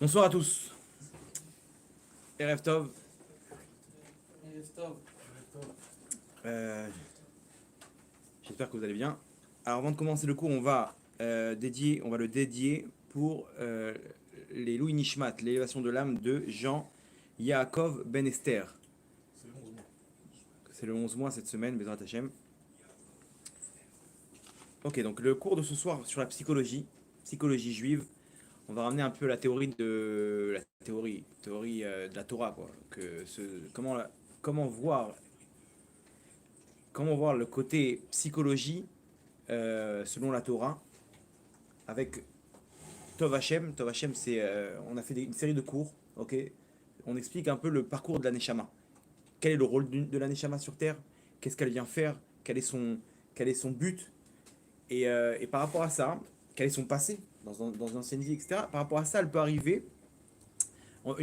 Bonsoir à tous. Erev Tov. Euh, J'espère que vous allez bien. Alors avant de commencer le cours, on va le dédier pour les Louis Nishmat, l'élévation de l'âme de Jean Yaakov Ben Esther. C'est le 11 mois cette semaine, Bezrat Hashem. Ok, donc le cours de ce soir sur la psychologie juive. On va ramener un peu la théorie de de la Torah, quoi. Comment voir le côté psychologie selon la Torah avec Tov Hashem. Tov Hashem, c'est on a fait une série de cours, ok. On explique un peu le parcours de la Neshama. Quel est le rôle de la Neshama sur Terre? Qu'est-ce qu'elle vient faire? Quel est son but? Et par rapport à ça, quel est son passé dans une ancienne vie, etc. Par rapport à ça, une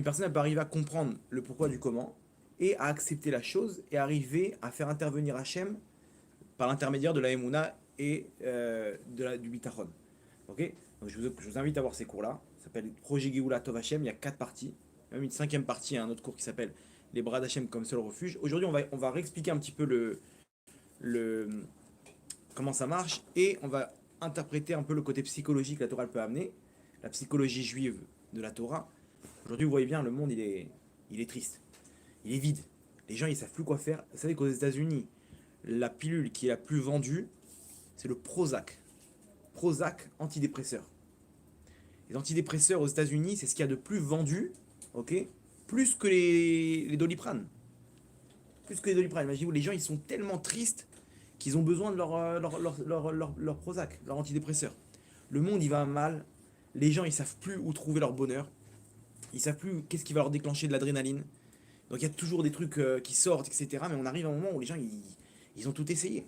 personne elle peut arriver à comprendre le pourquoi du comment et à accepter la chose et arriver à faire intervenir Hachem par l'intermédiaire de la Emouna et du Bitachon. Ok. Donc je vous invite à voir ces cours-là. Ça s'appelle Projet Géoula Tov Hachem. Il y a 4 parties. Même une cinquième partie, un autre cours qui s'appelle Les bras d'Hachem comme seul refuge. Aujourd'hui, on va réexpliquer un petit peu le, comment ça marche et on va interpréter un peu le côté psychologique que la Torah peut amener, la psychologie juive de la Torah. Aujourd'hui, vous voyez bien, le monde, il est triste. Il est vide. Les gens, ils savent plus quoi faire. Vous savez qu'aux États-Unis, la pilule qui est la plus vendue, c'est le Prozac. Prozac antidépresseur. Les antidépresseurs aux États-Unis, c'est ce qu'il y a de plus vendu, ok, plus que les Doliprane. Plus que les Doliprane. Imaginez-vous, les gens, ils sont tellement tristes qu'ils ont besoin de leur Prozac, leur antidépresseur. Le monde, il va mal. Les gens, ils savent plus où trouver leur bonheur. Ils savent plus qu'est-ce qui va leur déclencher de l'adrénaline. Donc il y a toujours des trucs qui sortent, etc. Mais on arrive à un moment où les gens, ils ont tout essayé.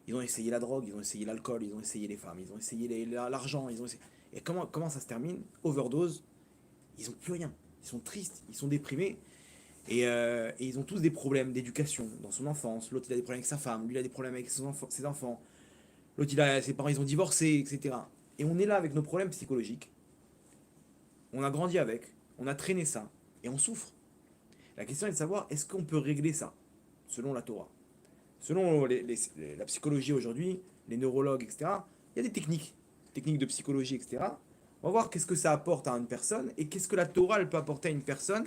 Ils ont essayé la drogue, ils ont essayé l'alcool, ils ont essayé les femmes, ils ont essayé l'argent. Et comment ça se termine? Overdose. Ils ont plus rien. Ils sont tristes, ils sont déprimés. Et ils ont tous des problèmes d'éducation dans son enfance. L'autre, il a des problèmes avec sa femme. Lui, il a des problèmes avec ses enfants. L'autre, ses parents, ils ont divorcé, etc. Et on est là avec nos problèmes psychologiques. On a grandi avec, on a traîné ça, et on souffre. La question est de savoir, est-ce qu'on peut régler ça, selon la Torah? Selon la psychologie aujourd'hui, les neurologues, etc., il y a des techniques de psychologie, etc. On va voir qu'est-ce que ça apporte à une personne, et qu'est-ce que la Torah elle peut apporter à une personne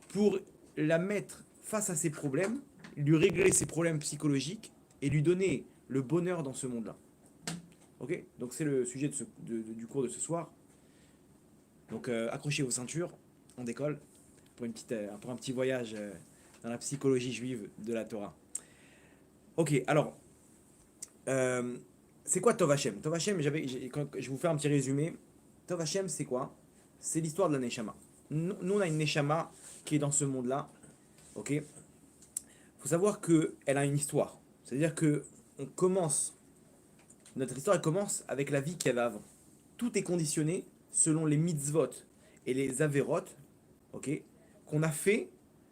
pour la mettre face à ses problèmes, lui régler ses problèmes psychologiques, et lui donner le bonheur dans ce monde-là. Ok. Donc c'est le sujet du cours de ce soir. Donc accrochez vos ceintures, on décolle pour un petit voyage dans la psychologie juive de la Torah. Ok, alors, c'est quoi Tov Hashem? Tov Hashem, je vais vous faire un petit résumé. Tov Hashem, c'est quoi? C'est l'histoire de la Neshama. Nous, on a une Neshama qui est dans ce monde-là. Ok. Il faut savoir qu'elle a une histoire. C'est-à-dire que notre histoire elle commence avec la vie qu'il y avait avant. Tout est conditionné selon les mitzvot et les averot, ok, qu'on a fait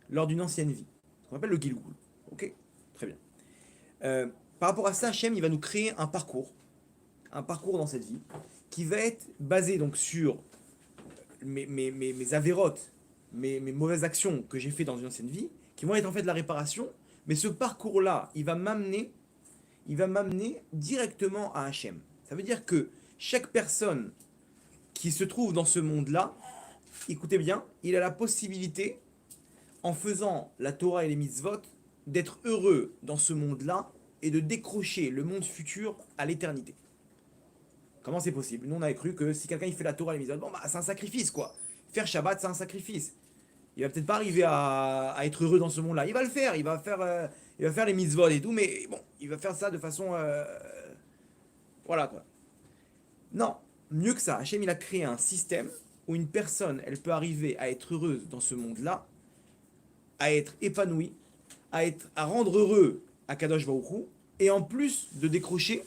lors d'une ancienne vie. Ce qu'on appelle le Gilgul. Ok. Très bien. Par rapport à ça, Hachem, il va nous créer un parcours dans cette vie, qui va être basé donc sur mes avérotes, mes mauvaises actions que j'ai fait dans une ancienne vie, qui vont être en fait la réparation. Mais ce parcours-là, il va m'amener directement à Hachem. Ça veut dire que chaque personne qui se trouve dans ce monde-là, écoutez bien, il a la possibilité, en faisant la Torah et les mitzvot, d'être heureux dans ce monde-là et de décrocher le monde futur à l'éternité. Comment c'est possible? Nous, on avait cru que si quelqu'un il fait la Torah et les mitzvot, bon, bah, c'est un sacrifice, quoi. Faire Shabbat, c'est un sacrifice. Il va peut-être pas arriver à être heureux dans ce monde-là. Il va le faire, il va faire les mitzvot et tout, mais bon, il va faire ça de façon... voilà, quoi. Non, mieux que ça, Hachem, il a créé un système où une personne, elle peut arriver à être heureuse dans ce monde-là, à être épanouie, à rendre heureux à Kadosh Baruch Hu, et en plus de décrocher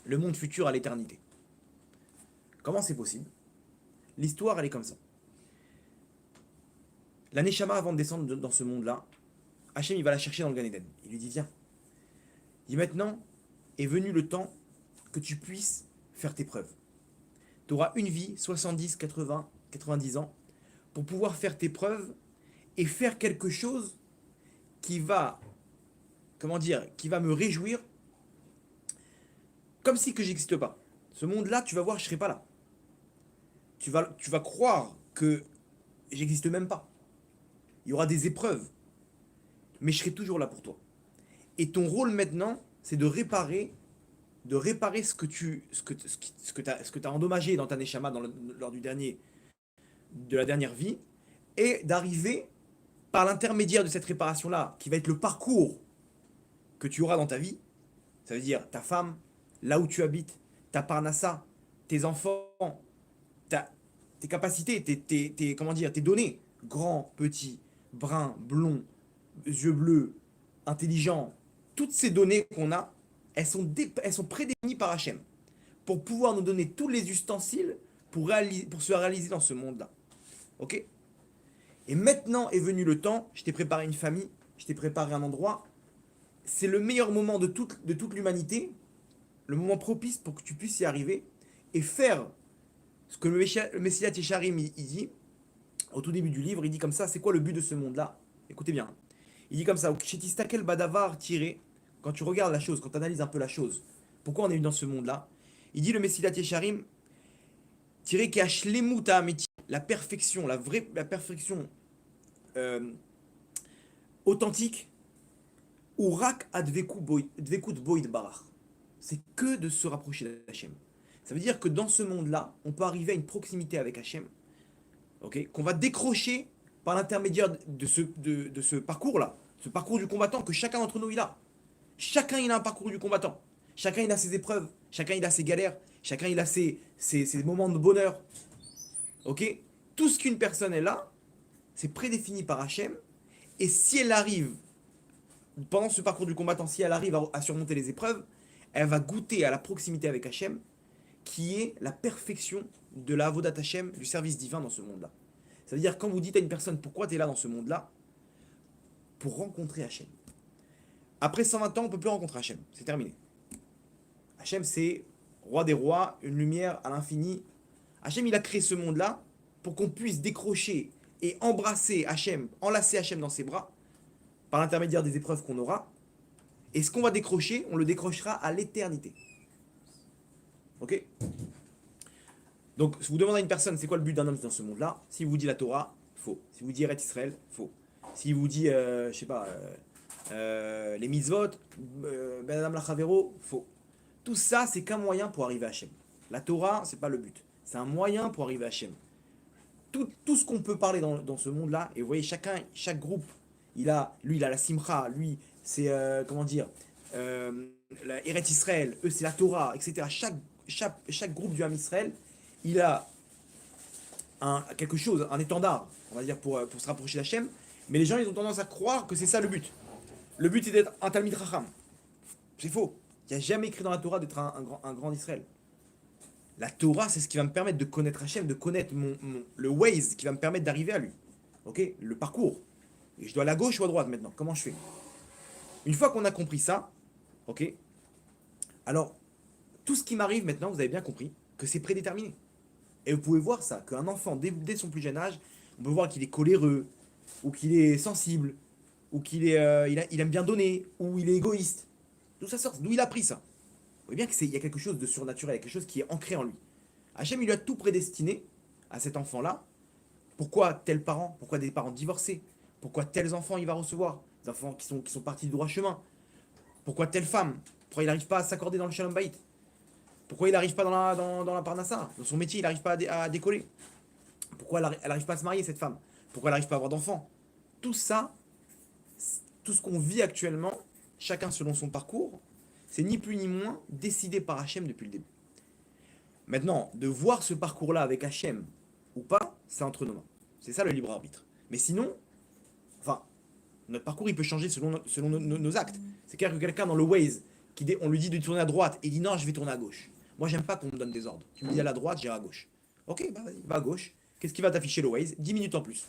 le monde futur à l'éternité. Comment c'est possible? L'histoire, elle est comme ça. La Neshama, avant de descendre dans ce monde-là, Hachem, il va la chercher dans le Gan Eden. Il lui dit, viens. Il dit, maintenant est venu le temps que tu puisses faire tes preuves. Tu auras une vie, 70, 80, 90 ans, pour pouvoir faire tes preuves et faire quelque chose qui va, comment dire, qui va me réjouir comme si que j'existe pas. Ce monde-là, tu vas voir, je serai pas là. Tu vas croire que j'existe même pas. Il y aura des épreuves, mais je serai toujours là pour toi. Et ton rôle maintenant, c'est de réparer ce que t'as endommagé dans ta neshama lors de la dernière vie, et d'arriver par l'intermédiaire de cette réparation-là, qui va être le parcours que tu auras dans ta vie, ça veut dire ta femme, là où tu habites, ta parnassa, tes enfants, tes capacités, comment dire, tes données, grand, petit, brun, blond, yeux bleus, intelligent, toutes ces données qu'on a, elles sont prédéfinies par Hachem pour pouvoir nous donner tous les ustensiles pour se réaliser dans ce monde-là. Ok? Et maintenant est venu le temps, je t'ai préparé une famille, je t'ai préparé un endroit, c'est le meilleur moment de toute l'humanité, le moment propice pour que tu puisses y arriver et faire ce que le Messilat Yesharim il dit au tout début du livre. Il dit comme ça, c'est quoi le but de ce monde-là? Écoutez bien. Il dit comme ça, Shetistakel Badavar tiré, quand tu regardes la chose, quand tu analyses un peu la chose, pourquoi on est dans ce monde-là? Il dit le Messilat Yesharim tiré qui la perfection, la perfection euh, authentique, ou rak advekut boid barach. C'est que de se rapprocher d'Hachem. Ça veut dire que dans ce monde-là, on peut arriver à une proximité avec Hachem, ok, qu'on va décrocher par l'intermédiaire de ce parcours-là, ce parcours du combattant que chacun d'entre nous il a. Chacun il a un parcours du combattant. Chacun il a ses épreuves, chacun il a ses galères, chacun il a ses moments de bonheur. Ok? Tout ce qu'une personne est là, c'est prédéfini par Hachem. Et si elle arrive, pendant ce parcours du combattant, si elle arrive à surmonter les épreuves, elle va goûter à la proximité avec Hachem, qui est la perfection de la Avodat Hachem, du service divin dans ce monde-là. Ça veut dire, quand vous dites à une personne pourquoi tu es là dans ce monde-là, pour rencontrer Hachem. Après 120 ans, on ne peut plus rencontrer Hachem. C'est terminé. Hachem, c'est roi des rois, une lumière à l'infini. Hachem, il a créé ce monde-là pour qu'on puisse décrocher et embrasser Hachem, enlacer Hachem dans ses bras, par l'intermédiaire des épreuves qu'on aura. Et ce qu'on va décrocher, on le décrochera à l'éternité. Ok? Donc, si vous demandez à une personne, c'est quoi le but d'un homme dans ce monde-là? S'il vous dit la Torah, faux. S'il vous dit Eretz Israël, faux. S'il vous dit, je sais pas, les mitzvot, Ben Adam Lachavero, faux. Tout ça, c'est qu'un moyen pour arriver à Hachem. La Torah, c'est pas le but. C'est un moyen pour arriver à Hachem. Tout ce qu'on peut parler dans ce monde-là, et vous voyez, chaque groupe, lui, il a la Simcha, lui, c'est, comment dire, la Eretz Israël, eux, c'est la Torah, etc. Chaque groupe du Ham Israël, il a quelque chose, un étendard, on va dire, pour se rapprocher d'Hachem, mais les gens, ils ont tendance à croire que c'est ça le but. Le but, c'est d'être un Talmid Racham. C'est faux. Il n'y a jamais écrit dans la Torah d'être un grand Israël. La Torah, c'est ce qui va me permettre de connaître Hachem, de connaître le Waze qui va me permettre d'arriver à lui. Ok? Le parcours. Et je dois aller à gauche ou à droite maintenant. Comment je fais? Une fois qu'on a compris ça, ok? Alors, tout ce qui m'arrive maintenant, vous avez bien compris que c'est prédéterminé. Et vous pouvez voir ça, qu'un enfant, dès son plus jeune âge, on peut voir qu'il est coléreux, ou qu'il est sensible, ou il aime bien donner, ou il est égoïste. D'où ça sort? D'où il a pris ça? Vous voyez bien qu'il y a quelque chose de surnaturel, quelque chose qui est ancré en lui. Hachem, il lui a tout prédestiné à cet enfant-là. Pourquoi tel parent? Pourquoi des parents divorcés? Pourquoi tels enfants il va recevoir? Des enfants qui sont partis du droit chemin. Pourquoi telle femme? Pourquoi il n'arrive pas à s'accorder dans le Shalom Bayit? Pourquoi il n'arrive pas dans la Parnassa? Dans son métier, il n'arrive pas à décoller. Pourquoi elle n'arrive pas à se marier, cette femme? Pourquoi elle n'arrive pas à avoir d'enfants? Tout ça, tout ce qu'on vit actuellement, chacun selon son parcours, c'est ni plus ni moins décidé par Hachem depuis le début. Maintenant, de voir ce parcours-là avec Hachem ou pas, c'est entre nos mains. C'est ça le libre arbitre. Mais sinon, enfin, notre parcours il peut changer selon nos actes. C'est clair que quelqu'un dans le Waze, on lui dit de tourner à droite et il dit non, je vais tourner à gauche. Moi, j'aime pas qu'on me donne des ordres. Tu me dis à la droite, j'irai à gauche. Ok, bah vas-y, va à gauche. Qu'est-ce qui va t'afficher le Waze? 10 minutes en plus.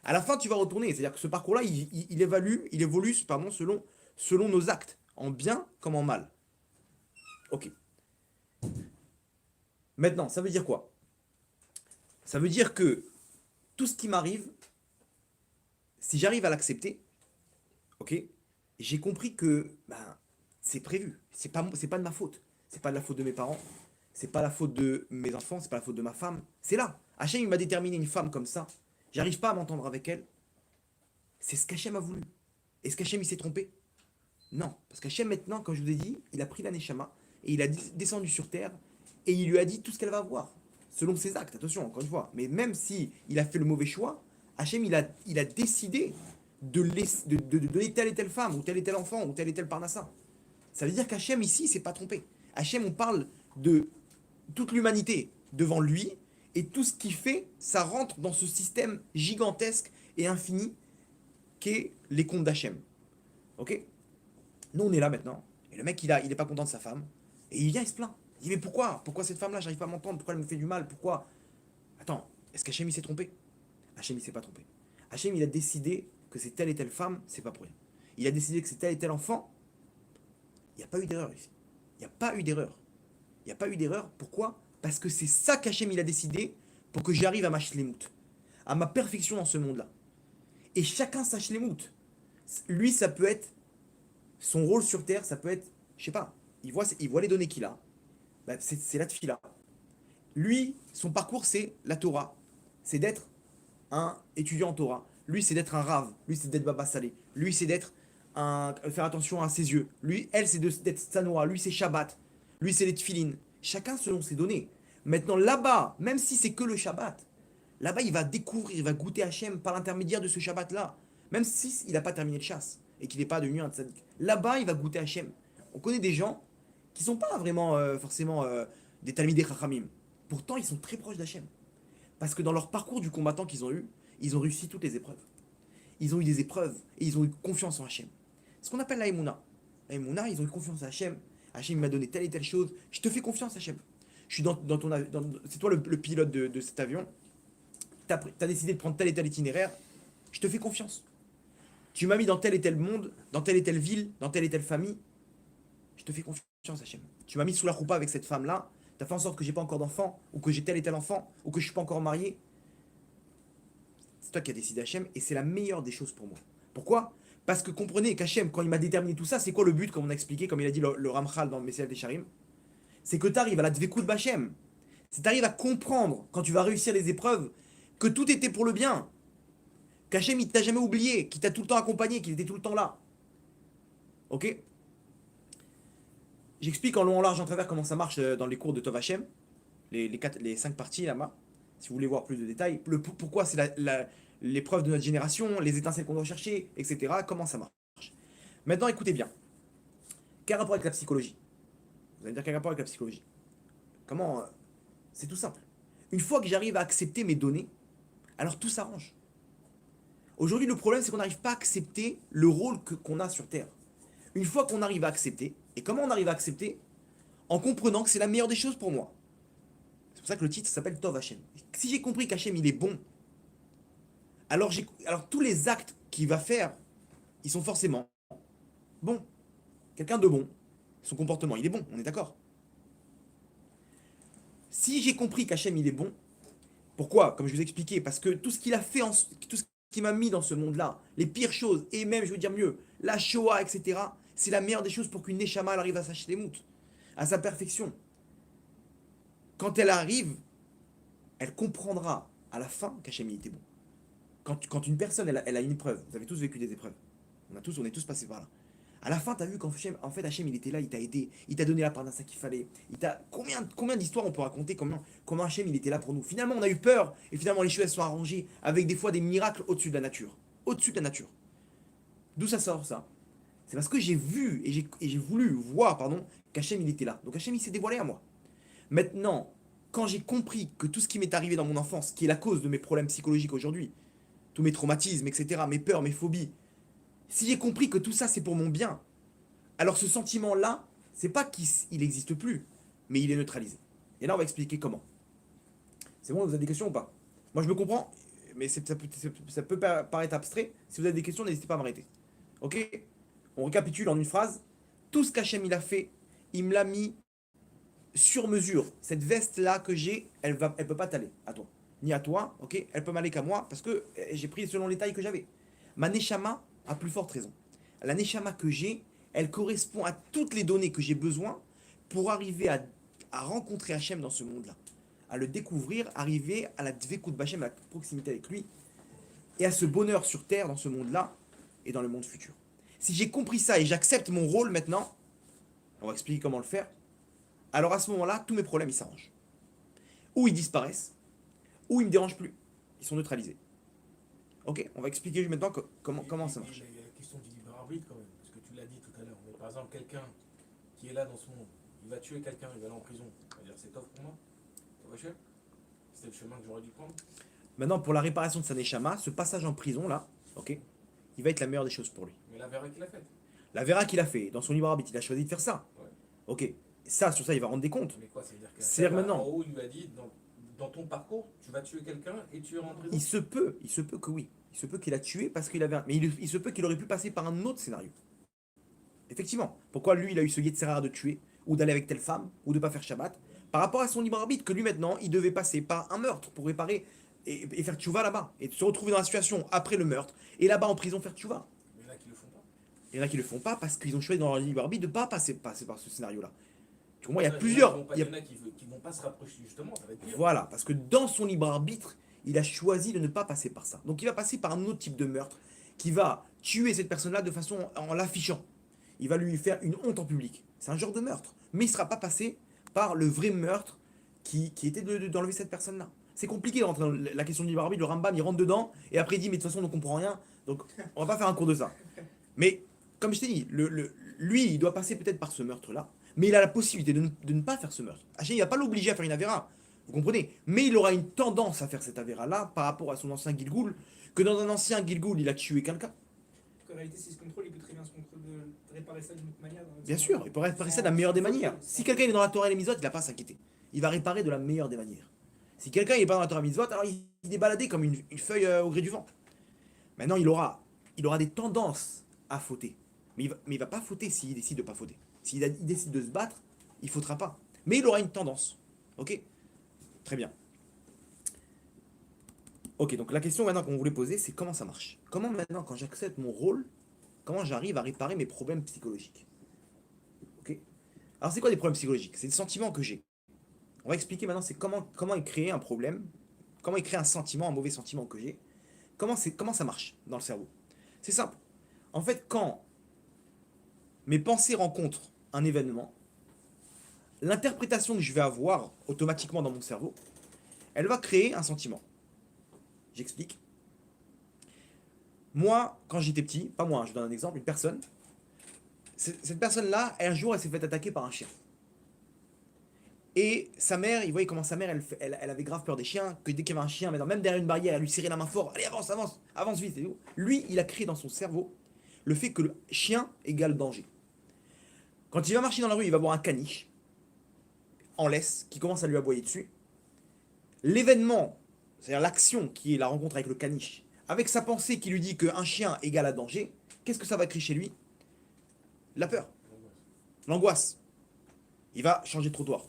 À la fin, tu vas retourner. C'est-à-dire que ce parcours-là, il évolue pardon, selon nos actes, en bien comme en mal. Ok. Maintenant, ça veut dire quoi? Ça veut dire que tout ce qui m'arrive, si j'arrive à l'accepter, ok, j'ai compris que ben, c'est prévu. C'est pas de ma faute. C'est pas de la faute de mes parents. C'est pas la faute de mes enfants. C'est pas la faute de ma femme. C'est là. Hachem, il m'a déterminé une femme comme ça. J'arrive pas à m'entendre avec elle. C'est ce qu'Hachem a voulu. Est-ce qu'Hachem, il s'est trompé? Non. Parce qu'Hachem, maintenant, comme je vous ai dit, il a pris la Neshama et il a descendu sur terre et il lui a dit tout ce qu'elle va avoir. Selon ses actes, attention, encore une fois. Mais même si il a fait le mauvais choix, Hachem, il a décidé de donner telle et telle femme, ou tel et tel enfant, ou tel et tel parnassa. Ça veut dire qu'Hachem, ici, s'est pas trompé. Hachem, on parle de toute l'humanité devant lui, et tout ce qu'il fait, ça rentre dans ce système gigantesque et infini qu'est les comptes d'Hachem. Ok? Nous, on est là maintenant, et le mec, il est pas content de sa femme, et il vient, il se plaint. Il dit, mais pourquoi? Pourquoi cette femme-là, j'arrive pas à m'entendre? Pourquoi elle me fait du mal? Pourquoi? Attends, est-ce qu'Hachem, il s'est trompé? Hachem, il s'est pas trompé. Hachem, il a décidé que c'est telle et telle femme, c'est pas pour rien. Il a décidé que c'est tel et tel enfant, il n'y a pas eu d'erreur ici. Il n'y a pas eu d'erreur. Il n'y a pas eu d'erreur. Pourquoi? Parce que c'est ça qu'Hachem, il a décidé pour que j'arrive à ma shlemut, à ma perfection dans ce monde-là. Et chacun sa shlemut. Lui, ça peut être son rôle sur Terre, ça peut être, je sais pas, il voit les données qu'il a. Bah, c'est la tefila. Lui, son parcours, c'est la Torah. C'est d'être un étudiant en Torah. Lui, c'est d'être un rave. Lui, c'est d'être Baba Salé. Lui, c'est d'être faire attention à ses yeux. Lui, elle, c'est d'être Sanoa. Lui, c'est Shabbat. Lui, c'est les tefilines. Chacun selon ses données. Maintenant, là-bas, même si c'est que le Shabbat, là-bas, il va découvrir, il va goûter Hachem par l'intermédiaire de ce Shabbat-là. Même si il n'a pas terminé de chasse et qu'il n'est pas devenu un tzaddik. Là-bas, il va goûter Hachem. On connaît des gens qui sont pas vraiment forcément des Talmidei Chachamim. Pourtant, ils sont très proches d'Hachem. Parce que dans leur parcours du combattant qu'ils ont eu, ils ont réussi toutes les épreuves. Ils ont eu des épreuves et ils ont eu confiance en Hachem. Ce qu'on appelle la Emouna. La Emouna, ils ont eu confiance en Hachem. Hachem m'a donné telle et telle chose. Je te fais confiance, Hachem. Je suis dans ton avion. C'est toi le pilote de cet avion. Tu as décidé de prendre tel et tel itinéraire. Je te fais confiance. Tu m'as mis dans tel et tel monde, dans telle et telle ville, dans telle et telle famille. Je te fais confiance, Hachem. Tu m'as mis sous la roupa avec cette femme-là. Tu as fait en sorte que j'ai pas encore d'enfant, ou que j'ai tel et tel enfant, ou que je suis pas encore marié. C'est toi qui as décidé Hachem, et c'est la meilleure des choses pour moi. Pourquoi? Parce que comprenez qu'Hachem, quand il m'a déterminé tout ça, c'est quoi le but, comme on a expliqué, comme il a dit le Ramchal dans le Messiah des Charim? C'est que tu arrives à la Dvekout Bachem. C'est que tu arrives à comprendre, quand tu vas réussir les épreuves, que tout était pour le bien. Qu'Hachem, il t'a jamais oublié, qu'il t'a tout le temps accompagné, qu'il était tout le temps là. Ok? J'explique en long, en large, en travers comment ça marche dans les cours de Tov Hachem, les 5 parties là-bas, si vous voulez voir plus de détails. Pourquoi c'est l'épreuve de notre génération, les étincelles qu'on doit chercher, etc. Comment ça marche. Maintenant, écoutez bien. Quel rapport avec la psychologie? Vous allez me dire quel rapport avec la psychologie? Comment C'est tout simple. Une fois que j'arrive à accepter mes données, alors tout s'arrange. Aujourd'hui, le problème, c'est qu'on n'arrive pas à accepter le rôle qu'on a sur Terre. Une fois qu'on arrive à accepter, et comment on arrive à accepter? En comprenant que c'est la meilleure des choses pour moi. C'est pour ça que le titre s'appelle Tov Hachem. Si j'ai compris qu'Hachem il est bon, alors tous les actes qu'il va faire, ils sont forcément bons. Quelqu'un de bon. Son comportement, il est bon, on est d'accord. Si j'ai compris qu'Hachem il est bon, pourquoi? Comme je vous ai expliqué, parce que tout ce qu'il a fait, tout ce qu'il m'a mis dans ce monde-là, les pires choses, et même, je veux dire mieux, la Shoah, etc., c'est la meilleure des choses pour qu'une Neshama arrive à sa shlemut, à sa perfection. Quand elle arrive, elle comprendra à la fin qu'Hachem il était bon. Quand une personne, elle a une épreuve, vous avez tous vécu des épreuves, on est tous passés par là. À la fin, tu as vu qu'en fait, Hachem, il était là, il t'a aidé, il t'a donné la parnassa qu'il fallait. Combien d'histoires on peut raconter, comment Hachem, il était là pour nous. Finalement, on a eu peur, et finalement, les choses sont arrangées, avec des fois des miracles au-dessus de la nature. Au-dessus de la nature. D'où ça sort, ça? C'est parce que j'ai vu, et j'ai voulu voir, pardon, qu'Hachem, il était là. Donc Hachem, il s'est dévoilé à moi. Maintenant, quand j'ai compris que tout ce qui m'est arrivé dans mon enfance, qui est la cause de mes problèmes psychologiques aujourd'hui, tous mes traumatismes, etc., mes peurs, mes phobies, si j'ai compris que tout ça c'est pour mon bien, alors ce sentiment-là, c'est pas qu'il n'existe plus, mais il est neutralisé. Et là, on va expliquer comment. C'est bon, vous avez des questions ou pas? Moi, je me comprends, mais ça peut paraître abstrait. Si vous avez des questions, n'hésitez pas à m'arrêter. Ok? On récapitule en une phrase. Tout ce qu'Hachem il a fait, il me l'a mis sur mesure. Cette veste-là que j'ai, elle peut pas t'aller à toi. Ni à toi, ok? Elle peut m'aller qu'à moi parce que j'ai pris selon les tailles que j'avais. Ma Neshama a plus forte raison. La Neshama que j'ai, elle correspond à toutes les données que j'ai besoin pour arriver à rencontrer Hachem dans ce monde-là. À le découvrir, arriver à la Dvekut Bachem, à la proximité avec lui, et à ce bonheur sur terre dans ce monde-là et dans le monde futur. Si j'ai compris ça et j'accepte mon rôle maintenant, on va expliquer comment le faire, alors à ce moment-là, tous mes problèmes ils s'arrangent. Ou ils disparaissent, ou ils me dérangent plus. Ils sont neutralisés. Ok, on va expliquer maintenant comment ça marche. Il y a la question du libre arbitre quand même, parce que tu l'as dit tout à l'heure. Mais par exemple, quelqu'un qui est là dans ce monde, il va tuer quelqu'un, il va aller en prison. Il va dire c'est top pour moi, ça va cher. C'est le chemin que j'aurais dû prendre. Maintenant, pour la réparation de sa Neshama, ce passage en prison là, ok, il va être la meilleure des choses pour lui. Mais la verra qu'il a faite. La Vera qu'il a fait, dans son libre arbitre, il a choisi de faire ça. Ouais. Ok, ça, sur ça, il va rendre des comptes. Mais quoi, ça veut dire que C'est maintenant. en haut, il lui a dit dans ton parcours, tu vas tuer quelqu'un et tu iras en prison. Il se peut que oui. Il se peut qu'il a tué parce qu'il avait. Mais il se peut qu'il aurait pu passer par un autre scénario. Effectivement. Pourquoi lui, il a eu ce Yetzirah de tuer, ou d'aller avec telle femme, ou de pas faire Shabbat, par rapport à son libre arbitre, que lui maintenant, il devait passer par un meurtre pour réparer et faire tchouva là-bas, et se retrouver dans la situation après le meurtre, et là-bas en prison faire tchouva. Mais là, qui le font pas. Il y en a qui le font pas parce qu'ils ont choisi dans leur libre arbitre de ne pas passer par ce scénario-là. Tu comprends, il y a Ça, plusieurs. Il y en a qui vont pas se rapprocher justement, ça va être pire. Voilà, parce que dans son libre arbitre, il a choisi de ne pas passer par ça. Donc il va passer par un autre type de meurtre qui va tuer cette personne-là de façon en l'affichant. Il va lui faire une honte en public. C'est un genre de meurtre. Mais il ne sera pas passé par le vrai meurtre qui était d'enlever cette personne-là. C'est compliqué de rentrer dans la question du libre arbitre. Le Rambam, il rentre dedans et après il dit, mais de toute façon, on ne comprend rien. Donc on va pas faire un cours de ça. Mais comme je t'ai dit, lui, il doit passer peut-être par ce meurtre-là. Mais il a la possibilité de ne pas faire ce meurtre. Hachem, il ne va pas l'obliger à faire une avéra. Vous comprenez? Mais il aura une tendance à faire cette avéra-là par rapport à son ancien Gilgoul, que dans un ancien Gilgoul, il a tué quelqu'un. En réalité, si se contrôle, il peut très bien se contrôler de réparer ça d'une autre manière. Bien sûr, il peut réparer ça de la meilleure des manières. Si quelqu'un est dans la Torah et les Mitzvot, il n'a pas à s'inquiéter. Il va réparer de la meilleure des manières. Si quelqu'un n'est pas dans la Torah et les Mitzvot, alors il est baladé comme une feuille au gré du vent. Maintenant, il aura des tendances à fauter. Mais il va pas fauter s'il décide de pas fauter. S'il décide de se battre, il ne faudra pas. Mais il aura une tendance. Ok? Très bien. Ok, donc la question maintenant qu'on voulait poser, c'est comment ça marche? Comment maintenant, quand j'accepte mon rôle, comment j'arrive à réparer mes problèmes psychologiques? Ok? Alors c'est quoi des problèmes psychologiques? C'est le sentiment que j'ai. On va expliquer maintenant, c'est comment créer un problème, comment créer un sentiment, un mauvais sentiment que j'ai. Comment ça marche dans le cerveau? C'est simple. En fait, quand mes pensées rencontrent un événement, l'interprétation que je vais avoir automatiquement dans mon cerveau, elle va créer un sentiment. J'explique. Moi, quand j'étais petit, pas moi, je donne un exemple, une personne, cette personne-là, un jour, elle s'est fait attaquer par un chien. Et sa mère, il voyait comment sa mère, elle avait grave peur des chiens, que dès qu'il y avait un chien, même derrière une barrière, elle lui serrait la main fort, allez, avance, avance, avance vite. Et tout. Lui, il a créé dans son cerveau le fait que le chien égale danger. Quand il va marcher dans la rue, il va voir un caniche en laisse qui commence à lui aboyer dessus. L'événement, c'est-à-dire l'action qui est la rencontre avec le caniche, avec sa pensée qui lui dit qu'un chien égale à danger, qu'est-ce que ça va créer chez lui? La peur, l'angoisse. Il va changer de trottoir.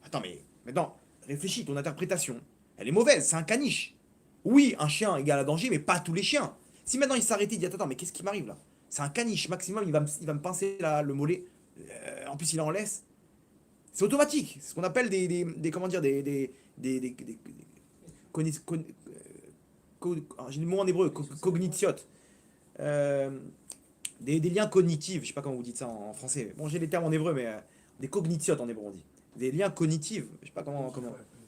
Attends, mais maintenant, réfléchis, ton interprétation, elle est mauvaise, c'est un caniche. Oui, un chien égale à danger, mais pas tous les chiens. Si maintenant il s'arrêtait, il dit attends, mais qu'est-ce qui m'arrive là? C'est un caniche, maximum, il va me pincer le mollet. En plus, il est en laisse. C'est automatique. C'est ce qu'on appelle comment dire, j'ai le mot en hébreu, cognitiotes. Des liens cognitifs, je sais pas comment vous dites ça en français. Bon, j'ai les termes en hébreu, mais des cognitiotes en hébreu, on dit. Des liens cognitifs, je sais pas comment.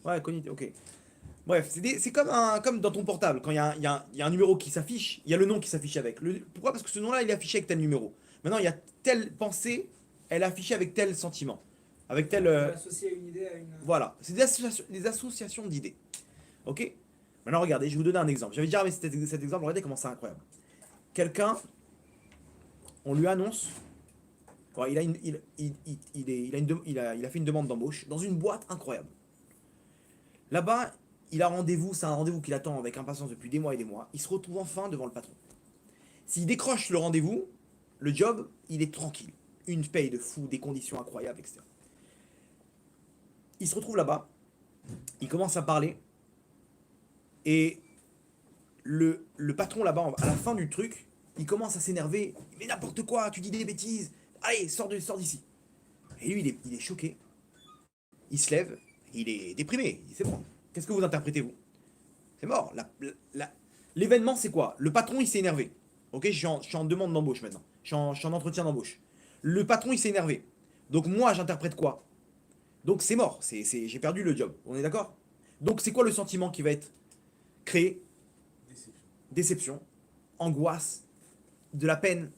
Ouais, cognitif, ok. Bref, c'est comme dans ton portable, quand il y a un numéro qui s'affiche, il y a le nom qui s'affiche avec. Pourquoi? Parce que ce nom-là, il est affiché avec tel numéro. Maintenant, il y a telle pensée, elle est affichée avec tel sentiment. Avec tel. Associé à une idée, à une. Voilà, c'est des associations d'idées. Ok? Maintenant, regardez, je vais vous donner un exemple. J'avais déjà remis cet exemple, regardez comment c'est incroyable. Quelqu'un, on lui annonce. Bon, il a fait une demande d'embauche dans une boîte incroyable. Là-bas, il a rendez-vous, c'est un rendez-vous qu'il attend avec impatience depuis des mois et des mois. Il se retrouve enfin devant le patron. S'il décroche le rendez-vous, le job, il est tranquille. Une paye de fou, des conditions incroyables, etc. il se retrouve là-bas, il commence à parler, et le patron là-bas, à la fin du truc, il commence à s'énerver. Mais n'importe quoi, tu dis des bêtises. Allez, sors d'ici. Et lui, il est choqué. Il se lève, il est déprimé. Il dit, c'est bon. Qu'est-ce que vous interprétez, vous? C'est mort. L'événement, c'est quoi? Le patron, il s'est énervé. Ok, je suis en demande d'embauche maintenant. Je suis en entretien d'embauche. Le patron, il s'est énervé. Donc moi, j'interprète quoi? Donc c'est mort. J'ai perdu le job. On est d'accord? Donc c'est quoi le sentiment qui va être créé? Déception. Déception, angoisse, de la peine,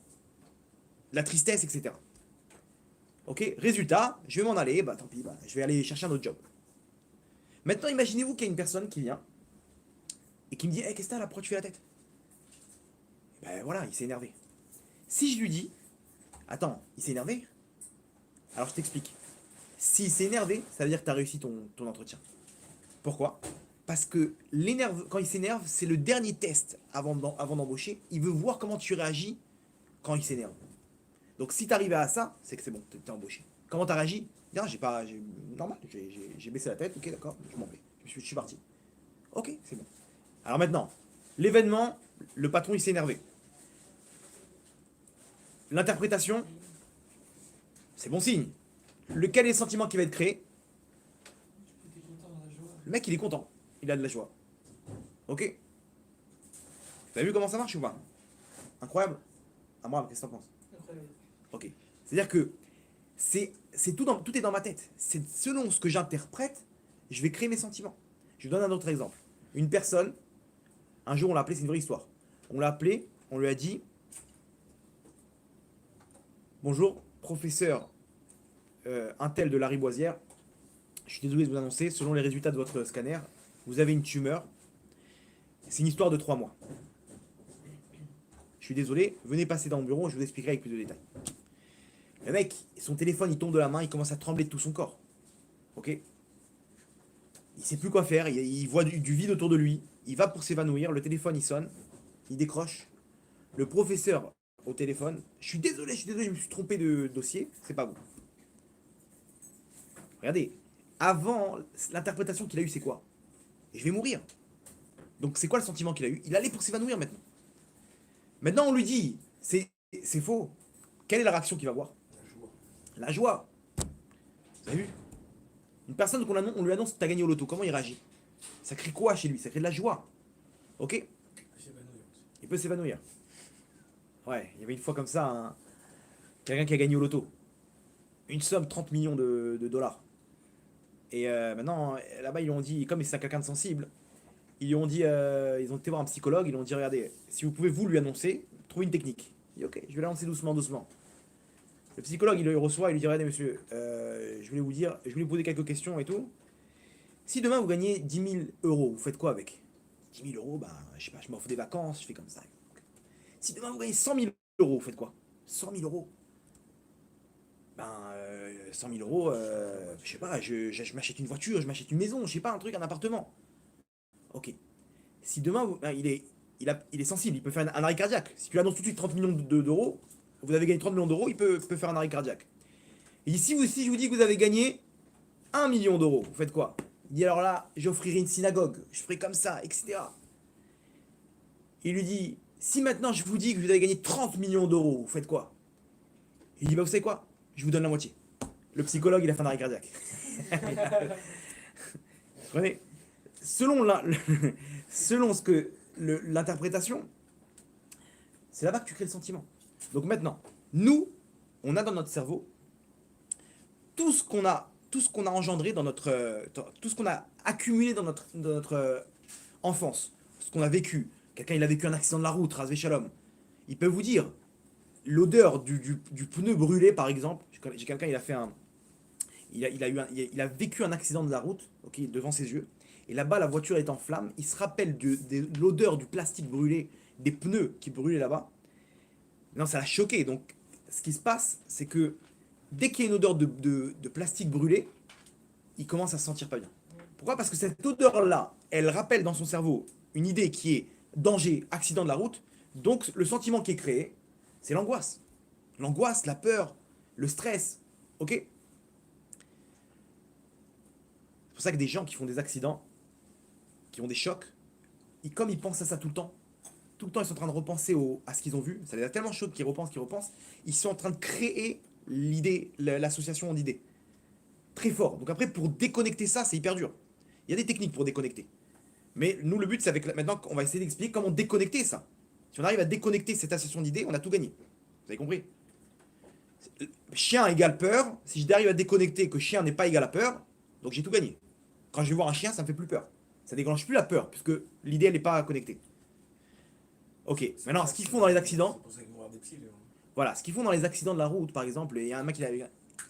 de la tristesse, etc. Ok? Résultat, je vais m'en aller, bah tant pis, bah, je vais aller chercher un autre job. Maintenant, imaginez-vous qu'il y a une personne qui vient et qui me dit, hey, qu'est-ce que t'as là? Pourquoi tu fais la tête? Ben voilà, il s'est énervé. Si je lui dis, attends, il s'est énervé? Alors je t'explique. S'il s'est énervé, ça veut dire que tu as réussi ton entretien. Pourquoi? Parce que quand il s'énerve, c'est le dernier test avant d'embaucher. Il veut voir comment tu réagis quand il s'énerve. Donc si tu arrives à ça, c'est que c'est bon, tu es embauché. Comment tu as réagi? Non, normal, j'ai baissé la tête, ok, d'accord, je m'en vais. Je suis parti. Ok, c'est bon. Alors maintenant, l'événement, le patron il s'est énervé. L'interprétation, c'est bon signe. Quel est le sentiment qui va être créé? T'es content dans la joie. Le mec il est content, il a de la joie. Ok? T'as vu comment ça marche ou pas? Incroyable? Ah moi, qu'est-ce que t'en penses? Incroyable. Ok. C'est-à-dire que tout est dans ma tête. C'est selon ce que j'interprète, je vais créer mes sentiments. Je vous donne un autre exemple. Une personne, un jour on l'a appelé, c'est une vraie histoire. On l'a appelé, on lui a dit bonjour, professeur un tel de la Riboisière. Je suis désolé de vous annoncer, selon les résultats de votre scanner, vous avez une tumeur. C'est une histoire de 3 mois. Je suis désolé, venez passer dans mon bureau, je vous expliquerai avec plus de détails. Le mec, son téléphone, il tombe de la main, il commence à trembler de tout son corps. Ok? Il sait plus quoi faire, il voit du vide autour de lui, il va pour s'évanouir, le téléphone il sonne, il décroche. Le professeur au téléphone, je suis désolé, je me suis trompé de dossier, c'est pas vous. Regardez, avant, l'interprétation qu'il a eue, c'est quoi? Je vais mourir. Donc c'est quoi le sentiment qu'il a eu? Il allait pour s'évanouir maintenant. Maintenant on lui dit, c'est faux. Quelle est la réaction qu'il va avoir? La joie. La joie. Vous avez vu? Une personne on lui annonce que tu as gagné au loto, comment il réagit? Ça crée quoi chez lui? Ça crée de la joie. Ok? S'évanouir aussi. Il peut s'évanouir. Ouais, il y avait une fois comme ça, quelqu'un qui a gagné au loto. Une somme 30 millions de dollars. Et maintenant, là-bas, ils lui ont dit, comme c'est quelqu'un de sensible, ils lui ont dit, ils ont été voir un psychologue, ils lui ont dit, regardez, si vous pouvez vous lui annoncer, trouvez une technique. Il dit, ok, je vais l'annoncer doucement, doucement. Le psychologue, il le reçoit, il lui dit, regardez monsieur, je voulais vous poser quelques questions et tout. Si demain vous gagnez 10 000 euros, vous faites quoi avec? 10 000 euros, ben, je sais pas, je m'offre des vacances, je fais comme ça. Si demain vous gagnez 100 000 euros, vous faites quoi? 100 000 euros. Ben, 100 000 euros, je sais pas, je m'achète une voiture, je m'achète une maison, je sais pas, un truc, un appartement. Ok. Si demain, ben, il est sensible, il peut faire un arrêt cardiaque. Si tu lui annonces tout de suite 30 millions d'euros, vous avez gagné 30 millions d'euros, il peut faire un arrêt cardiaque. Il dit, si je vous dis que vous avez gagné 1 million d'euros, vous faites quoi? Il dit, alors là, j'offrirai une synagogue, je ferai comme ça, etc. Il lui dit, si maintenant je vous dis que vous avez gagné 30 millions d'euros, vous faites quoi? Il dit, bah vous savez quoi? Je vous donne la moitié. Le psychologue, il a fait un arrêt cardiaque. Vous comprenez? Selon ce que l'interprétation, c'est là-bas que tu crées le sentiment. Donc maintenant, nous, on a dans notre cerveau tout ce qu'on a engendré dans tout ce qu'on a accumulé dans notre enfance, ce qu'on a vécu. Quelqu'un, il a vécu un accident de la route, Razvé Shalom. Il peut vous dire l'odeur du pneu brûlé, par exemple. J'ai quelqu'un, il a fait il a vécu un accident de la route, ok, devant ses yeux. Et là-bas, la voiture est en flammes. Il se rappelle de l'odeur du plastique brûlé, des pneus qui brûlaient là-bas. Non, ça l'a choqué. Donc, ce qui se passe, c'est que dès qu'il y a une odeur de plastique brûlé, il commence à se sentir pas bien. Pourquoi? Parce que cette odeur-là, elle rappelle dans son cerveau une idée qui est danger, accident de la route. Donc, le sentiment qui est créé, c'est l'angoisse. L'angoisse, la peur, le stress. Ok? pour ça que des gens qui font des accidents, qui ont des chocs, comme ils pensent à ça tout le temps ils sont en train de repenser à ce qu'ils ont vu, ça les a tellement chaud qu'ils repensent, ils sont en train de créer l'idée, l'association d'idées. Très fort. Donc après, pour déconnecter ça, c'est hyper dur. Il y a des techniques pour déconnecter. Mais nous, le but, c'est maintenant qu'on va essayer d'expliquer comment déconnecter ça. Si on arrive à déconnecter cette association d'idées, on a tout gagné. Vous avez compris? Chien égale peur. Si j'arrive à déconnecter que chien n'est pas égal à peur, donc j'ai tout gagné. Quand je vais voir un chien, ça me fait plus peur. Ça déclenche plus la peur, puisque l'idée, elle n'est pas connectée. Ok, maintenant, ce qu'ils font dans les accidents, C'est pour ça qu'ils vont avoir des psys, les gens. voilà, ce qu'ils font dans les accidents de la route, par exemple, il y a un mec,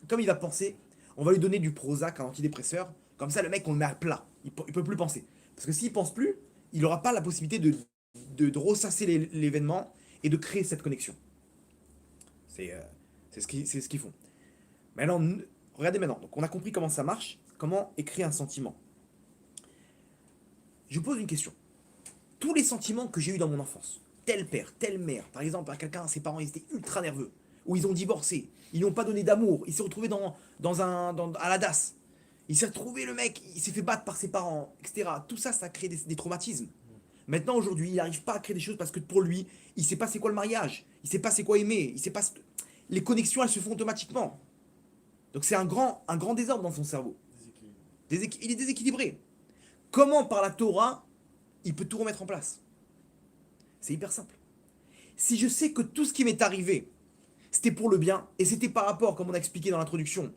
comme il va penser, on va lui donner du Prozac, un antidépresseur, comme ça, le mec, on le met à plat. Il peut plus penser. Parce que s'il pense plus, il n'aura pas la possibilité de ressasser l'événement et de créer cette connexion. C'est ce qu'ils font. Maintenant, regardez maintenant. Donc, on a compris comment ça marche, comment écrire un sentiment. Je vous pose une question. Tous les sentiments que j'ai eus dans mon enfance, tel père, telle mère, par exemple, à quelqu'un, ses parents, ils étaient ultra nerveux, ou ils ont divorcé, ils n'ont pas donné d'amour, il s'est retrouvé à la DAS, il s'est retrouvé, le mec, il s'est fait battre par ses parents, etc. Tout ça, ça crée des traumatismes. Maintenant, aujourd'hui, il n'arrive pas à créer des choses parce que pour lui, il ne sait pas c'est quoi le mariage, il ne sait pas c'est quoi aimer, il sait pas... Les connexions, elles se font automatiquement. Donc c'est un grand désordre dans son cerveau. Il est déséquilibré. Comment, par la Torah, il peut tout remettre en place? C'est hyper simple. Si je sais que tout ce qui m'est arrivé, c'était pour le bien, et c'était par rapport, comme on a expliqué dans l'introduction,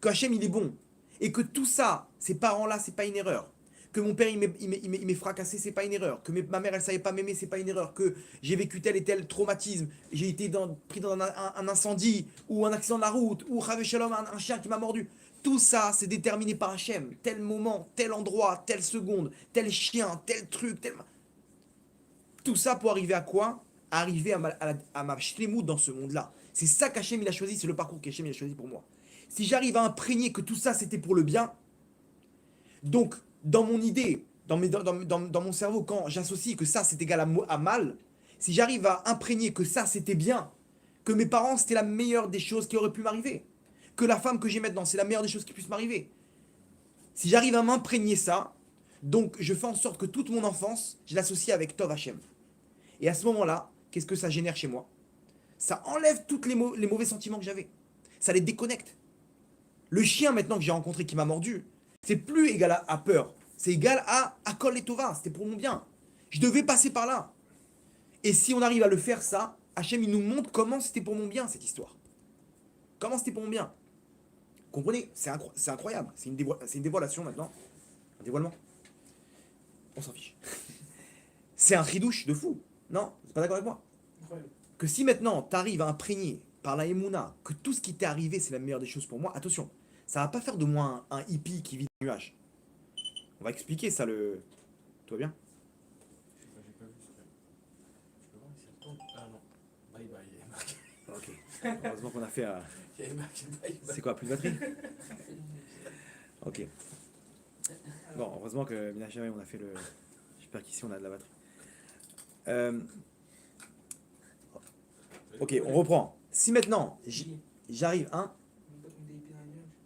qu'Hachem il est bon, et que tout ça, ces parents-là, c'est pas une erreur, que mon père il m'est fracassé, c'est pas une erreur, que ma mère elle savait pas m'aimer, c'est pas une erreur, que j'ai vécu tel et tel traumatisme, j'ai été pris dans un incendie, ou un accident de la route, ou Chave Shalom, un chien qui m'a mordu. Tout ça, c'est déterminé par Hachem. Tel moment, tel endroit, telle seconde, tel chien, tel truc, tel... Tout ça pour arriver à quoi? Arriver à ma shlemut dans ce monde-là. C'est ça qu'Hachem il a choisi, c'est le parcours qu'Hachem il a choisi pour moi. Si j'arrive à imprégner que tout ça c'était pour le bien, donc dans mon idée, dans mon cerveau, quand j'associe que ça c'est égal à mal, si j'arrive à imprégner que ça c'était bien, que mes parents c'était la meilleure des choses qui auraient pu m'arriver, que la femme que j'ai maintenant c'est la meilleure des choses qui puissent m'arriver, si j'arrive à m'imprégner ça, donc je fais en sorte que toute mon enfance, je l'associe avec Tov Hachem. Et à ce moment-là, qu'est-ce que ça génère chez moi? Ça enlève tous les mauvais sentiments que j'avais. Ça les déconnecte. Le chien maintenant que j'ai rencontré qui m'a mordu, c'est plus égal à peur. C'est égal à Kol et Tova. C'était pour mon bien. Je devais passer par là. Et si on arrive à le faire ça, Hachem il nous montre comment c'était pour mon bien cette histoire. Comment c'était pour mon bien. Comprenez? C'est incroyable. C'est une dévoilation maintenant. Un dévoilement. On s'en fiche. C'est un ridouche de fou. Non? Vous n'êtes pas d'accord avec moi? Incroyable. Que si maintenant tu arrives à imprégner par la Emouna que tout ce qui t'est arrivé c'est la meilleure des choses pour moi, attention, ça va pas faire de moi un hippie qui vit dans les nuages. On va expliquer ça le. Tout va bien? J'ai pas vu ce que. Je peux voir si elle tourne. Ah non. Bye bye, il y avait marqué. Ok. Heureusement qu'on a fait. Il y avait marqué bye bye. C'est quoi, plus de batterie? Ok. Bon, heureusement que bien jamais on a fait le. J'espère qu'ici on a de la batterie. Ok, on reprend. Si maintenant j'arrive, hein?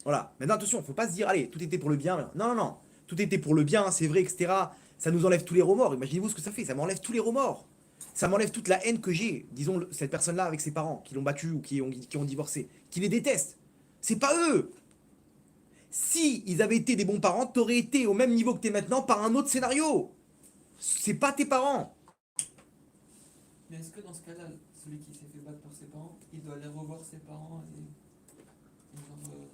Voilà. Maintenant attention, faut pas se dire, allez, tout était pour le bien. Non, non, non. Tout était pour le bien, c'est vrai, etc. Ça nous enlève tous les remords. Imaginez-vous ce que ça fait. Ça m'enlève tous les remords. Ça m'enlève toute la haine que j'ai. Disons, cette personne-là avec ses parents, qui l'ont battu ou qui ont divorcé, qui les détestent. C'est pas eux. Si ils avaient été des bons parents, t'aurais été au même niveau que t'es maintenant par un autre scénario. C'est pas tes parents. Mais est-ce que dans ce cas-là, celui qui s'est fait battre par ses parents, il doit aller revoir ses parents et genre,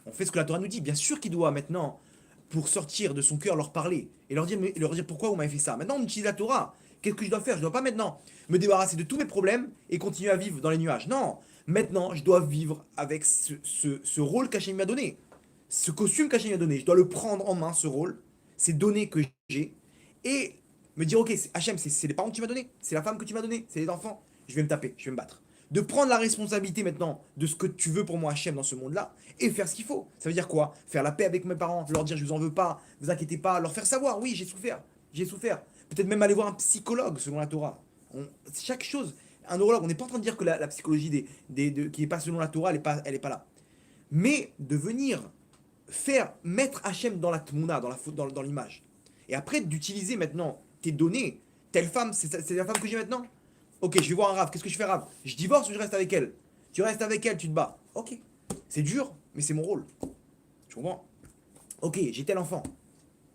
On fait ce que la Torah nous dit. Bien sûr qu'il doit maintenant, pour sortir de son cœur, leur parler et leur dire pourquoi vous m'avez fait ça. Maintenant, on utilise la Torah. Qu'est-ce que je dois faire? Je dois pas maintenant me débarrasser de tous mes problèmes et continuer à vivre dans les nuages. Non. Maintenant, je dois vivre avec ce rôle qu'Hachem m'a donné. Ce costume qu'Hachem m'a donné. Je dois le prendre en main, ce rôle, ces données que j'ai, et me dire, ok, Hachem, c'est les parents que tu m'as donné, c'est la femme que tu m'as donné, c'est les enfants, je vais me taper, je vais me battre. De prendre la responsabilité maintenant de ce que tu veux pour moi, Hachem, dans ce monde-là, et faire ce qu'il faut. Ça veut dire quoi? Faire la paix avec mes parents, leur dire je vous en veux pas, vous inquiétez pas, leur faire savoir, oui, j'ai souffert. Peut-être même aller voir un psychologue selon la Torah. Chaque chose, un neurologue, on n'est pas en train de dire que la psychologie qui n'est pas selon la Torah, elle est pas là. Mais de venir mettre Hachem dans la tmouna, dans l'image. Et après, d'utiliser maintenant tes données. Telle femme, c'est la femme que j'ai maintenant. Ok, je vais voir un Rav. Qu'est-ce que je fais, Rav? Je divorce ou je reste avec elle? Tu restes avec elle, tu te bats. Ok. C'est dur, mais c'est mon rôle. Tu comprends? Ok, j'ai tel enfant.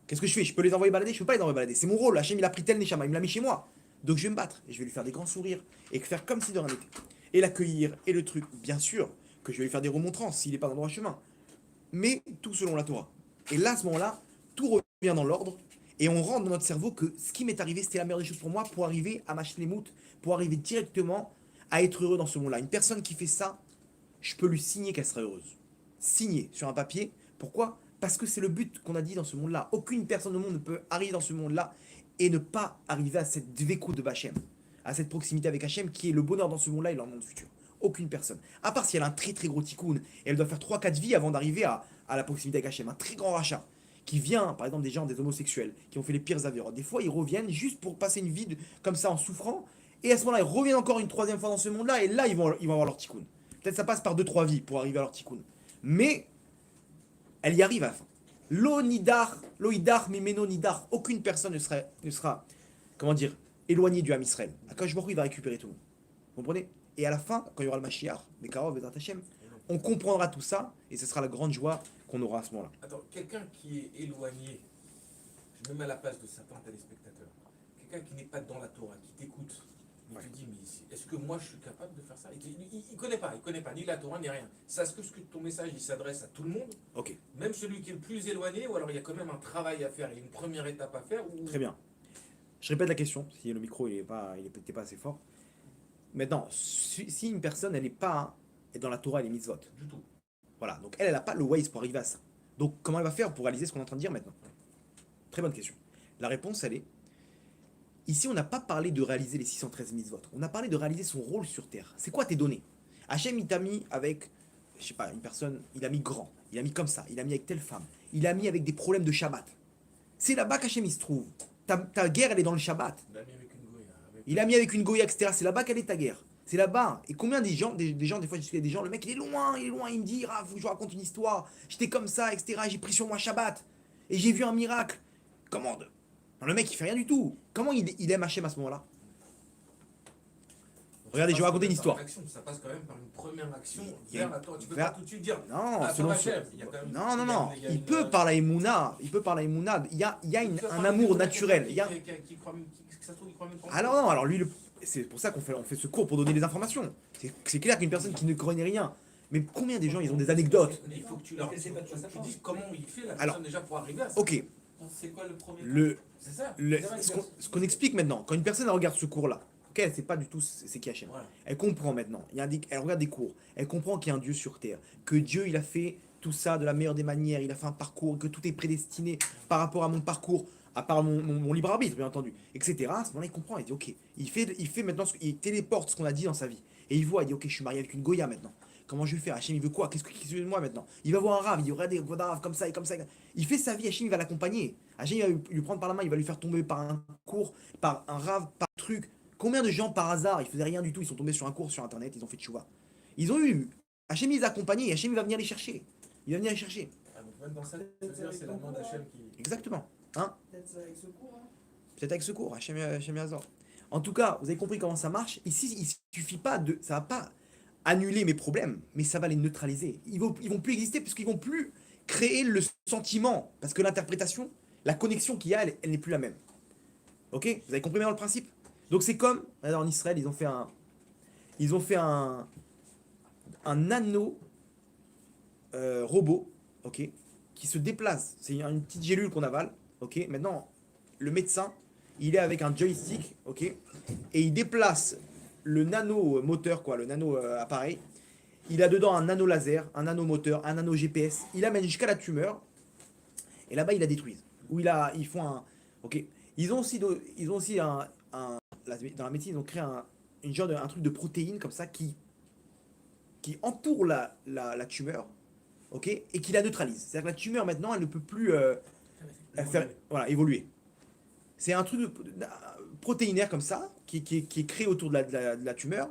Qu'est-ce que je fais? Je peux les envoyer balader? Je peux pas les envoyer balader. C'est mon rôle. Hachem, il a pris tel Neshama, il me l'a mis chez moi. Donc je vais me battre. Et je vais lui faire des grands sourires. Et faire comme si de rien n'était. Et l'accueillir. Et le truc, bien sûr, que je vais lui faire des remontrances s'il n'est pas dans le droit chemin. Mais tout selon la Torah. Et là, à ce moment-là, tout revient dans l'ordre. Et on rentre dans notre cerveau que ce qui m'est arrivé, c'était la meilleure des choses pour moi, pour arriver à m'ashlemut, pour arriver directement à être heureux dans ce monde-là. Une personne qui fait ça, je peux lui signer qu'elle sera heureuse. Signer sur un papier. Pourquoi? Parce que c'est le but qu'on a dit dans ce monde-là. Aucune personne au monde ne peut arriver dans ce monde-là et ne pas arriver à cette dvékout de Hachem, à cette proximité avec Hachem qui est le bonheur dans ce monde-là et dans le monde futur. Aucune personne. À part si elle a un très très gros tikkun et elle doit faire 3-4 vies avant d'arriver à la proximité avec Hachem. Un très grand rachat qui vient, par exemple, des gens, des homosexuels qui ont fait les pires avérotes. Des fois, ils reviennent juste pour passer une vie comme ça en souffrant. Et à ce moment-là, ils reviennent encore une troisième fois dans ce monde-là et là, ils vont avoir leur tikkun. Peut-être ça passe par 2-3 vies pour arriver à leur tikkun. Mais elle y arrive à la fin. Lo nidar, lo idar, mimeno nidar. Aucune personne ne sera, comment dire, éloignée du Ham Israël. Akadosh Baruch Hu, il va récupérer tout le monde. Vous comprenez? Et à la fin, quand il y aura le Mashiach, Bekarov, Bezrat Hashem, on comprendra tout ça et ce sera la grande joie qu'on aura à ce moment-là. Attends, quelqu'un qui est éloigné, je me mets à la place de certains téléspectateurs, quelqu'un qui n'est pas dans la Torah, qui t'écoute, mais tu dis, mais est-ce que moi je suis capable de faire ça? Il connaît pas ni la Torah ni rien. Est-ce que ton message il s'adresse à tout le monde? Ok. Même celui qui est le plus éloigné, ou alors il y a quand même un travail à faire, il y a une première étape à faire ou... Très bien. Je répète la question, si le micro il est peut-être pas assez fort. Maintenant, si une personne elle n'est pas dans la Torah et les mitzvot, Du tout. voilà, donc elle n'a pas le ways pour arriver à ça. Donc comment elle va faire pour réaliser ce qu'on est en train de dire maintenant? Très bonne question. La réponse elle est, ici on n'a pas parlé de réaliser les 613 mitzvot, on a parlé de réaliser son rôle sur terre. C'est quoi tes données? Hachem il t'a mis avec, je sais pas, une personne, il a mis grand, il a mis comme ça, il a mis avec telle femme, il a mis avec des problèmes de Shabbat. C'est là-bas qu'Hachem il se trouve. Ta guerre elle est dans le Shabbat. Il a mis avec une goya. Il a mis avec une goya, etc. C'est là-bas qu'elle est ta guerre. C'est là-bas. Et combien des gens, des fois, je discute avec des gens, le mec, il est loin, il me dit, ah, faut que je vous raconte une histoire. J'étais comme ça, etc. J'ai pris sur moi Shabbat. Et j'ai vu un miracle. Comment non, le mec, il fait rien du tout. Comment il aime Hachem à ce moment-là? Regardez, je vais raconter une histoire. Ça passe quand même par une première action Il y a vers la Torah. Tu peux vers- pas tout de suite dire, Non, ah, selon Torah chef. Il y a quand même- non. il y a Il une- peut par la Emouna. Il peut par la Emouna. Il y a un amour naturel. Il y a... Qui croit même, ça se trouve, il croit même pas en Alors non, alors lui, c'est pour ça on fait ce cours pour donner des informations. C'est clair qu'une personne qui ne connaît rien. Mais combien des gens, ils ont des anecdotes? Il faut que tu Parce que c'est pas tout ça. tu dises comment il fait la Alors, personne déjà pour arriver à ça. Ok, Donc, c'est quoi le premier C'est ça. ce qu'on explique maintenant, quand une personne elle regarde ce cours-là, ok, elle sait pas du tout c'est qui Hachem. Voilà. Elle comprend maintenant. Elle regarde des cours. Elle comprend qu'il y a un Dieu sur terre, que Dieu il a fait tout ça de la meilleure des manières. Il a fait un parcours, que tout est prédestiné par rapport à mon parcours, à part mon libre arbitre, bien entendu, etc. À ce moment-là, il comprend. Il dit ok, il fait maintenant, il téléporte ce qu'on a dit dans sa vie, et il voit. Il dit ok, je suis marié avec une Goya maintenant. Comment je vais faire? Hachem, il veut quoi? Qu'est-ce qu'il veut de moi maintenant? Il va voir un Rav, il dit regardez, un Rav comme ça et comme ça. Il fait sa vie, Hachem, il va l'accompagner. Hachem, il va lui prendre par la main, il va lui faire tomber par un cours, par un Rav, par un truc. Combien de gens par hasard, ils faisaient rien du tout, ils sont tombés sur un cours sur internet, ils ont fait tchouva. Ils ont eu. Hachem, il les a accompagnés, et Hachem, il va venir les chercher. Il va venir les chercher. Ah, donc même dans ça, c'est la main d'Hachem qui. Exactement. Hein? Peut-être avec ce cours. Hein. Peut-être avec ce cours, Hachem Yazor. En tout cas, vous avez compris comment ça marche. Ici, il suffit pas de. Ça va pas annuler mes problèmes, mais ça va les neutraliser. Ils vont plus exister puisqu'ils vont plus créer le sentiment. Parce que l'interprétation, la connexion qu'il y a, elle n'est plus la même. Ok? Vous avez compris maintenant le principe? Donc c'est comme, en Israël, ils ont fait un nano robot, ok, qui se déplace. C'est une petite gélule qu'on avale, ok. Maintenant, le médecin, il est avec un joystick, ok, et il déplace le nano moteur, quoi, le nano appareil. Il a dedans un nano laser, un nano moteur, un nano GPS. Il amène jusqu'à la tumeur, et là-bas, ils la détruisent. Ou ils font un, ok. Ils ont aussi dans la médecine, ils ont créé un truc de protéines comme ça qui entoure la tumeur, ok, et qui la neutralise. C'est-à-dire que la tumeur maintenant, elle ne peut plus évoluer. C'est un truc protéinaire comme ça qui est créé autour de la tumeur.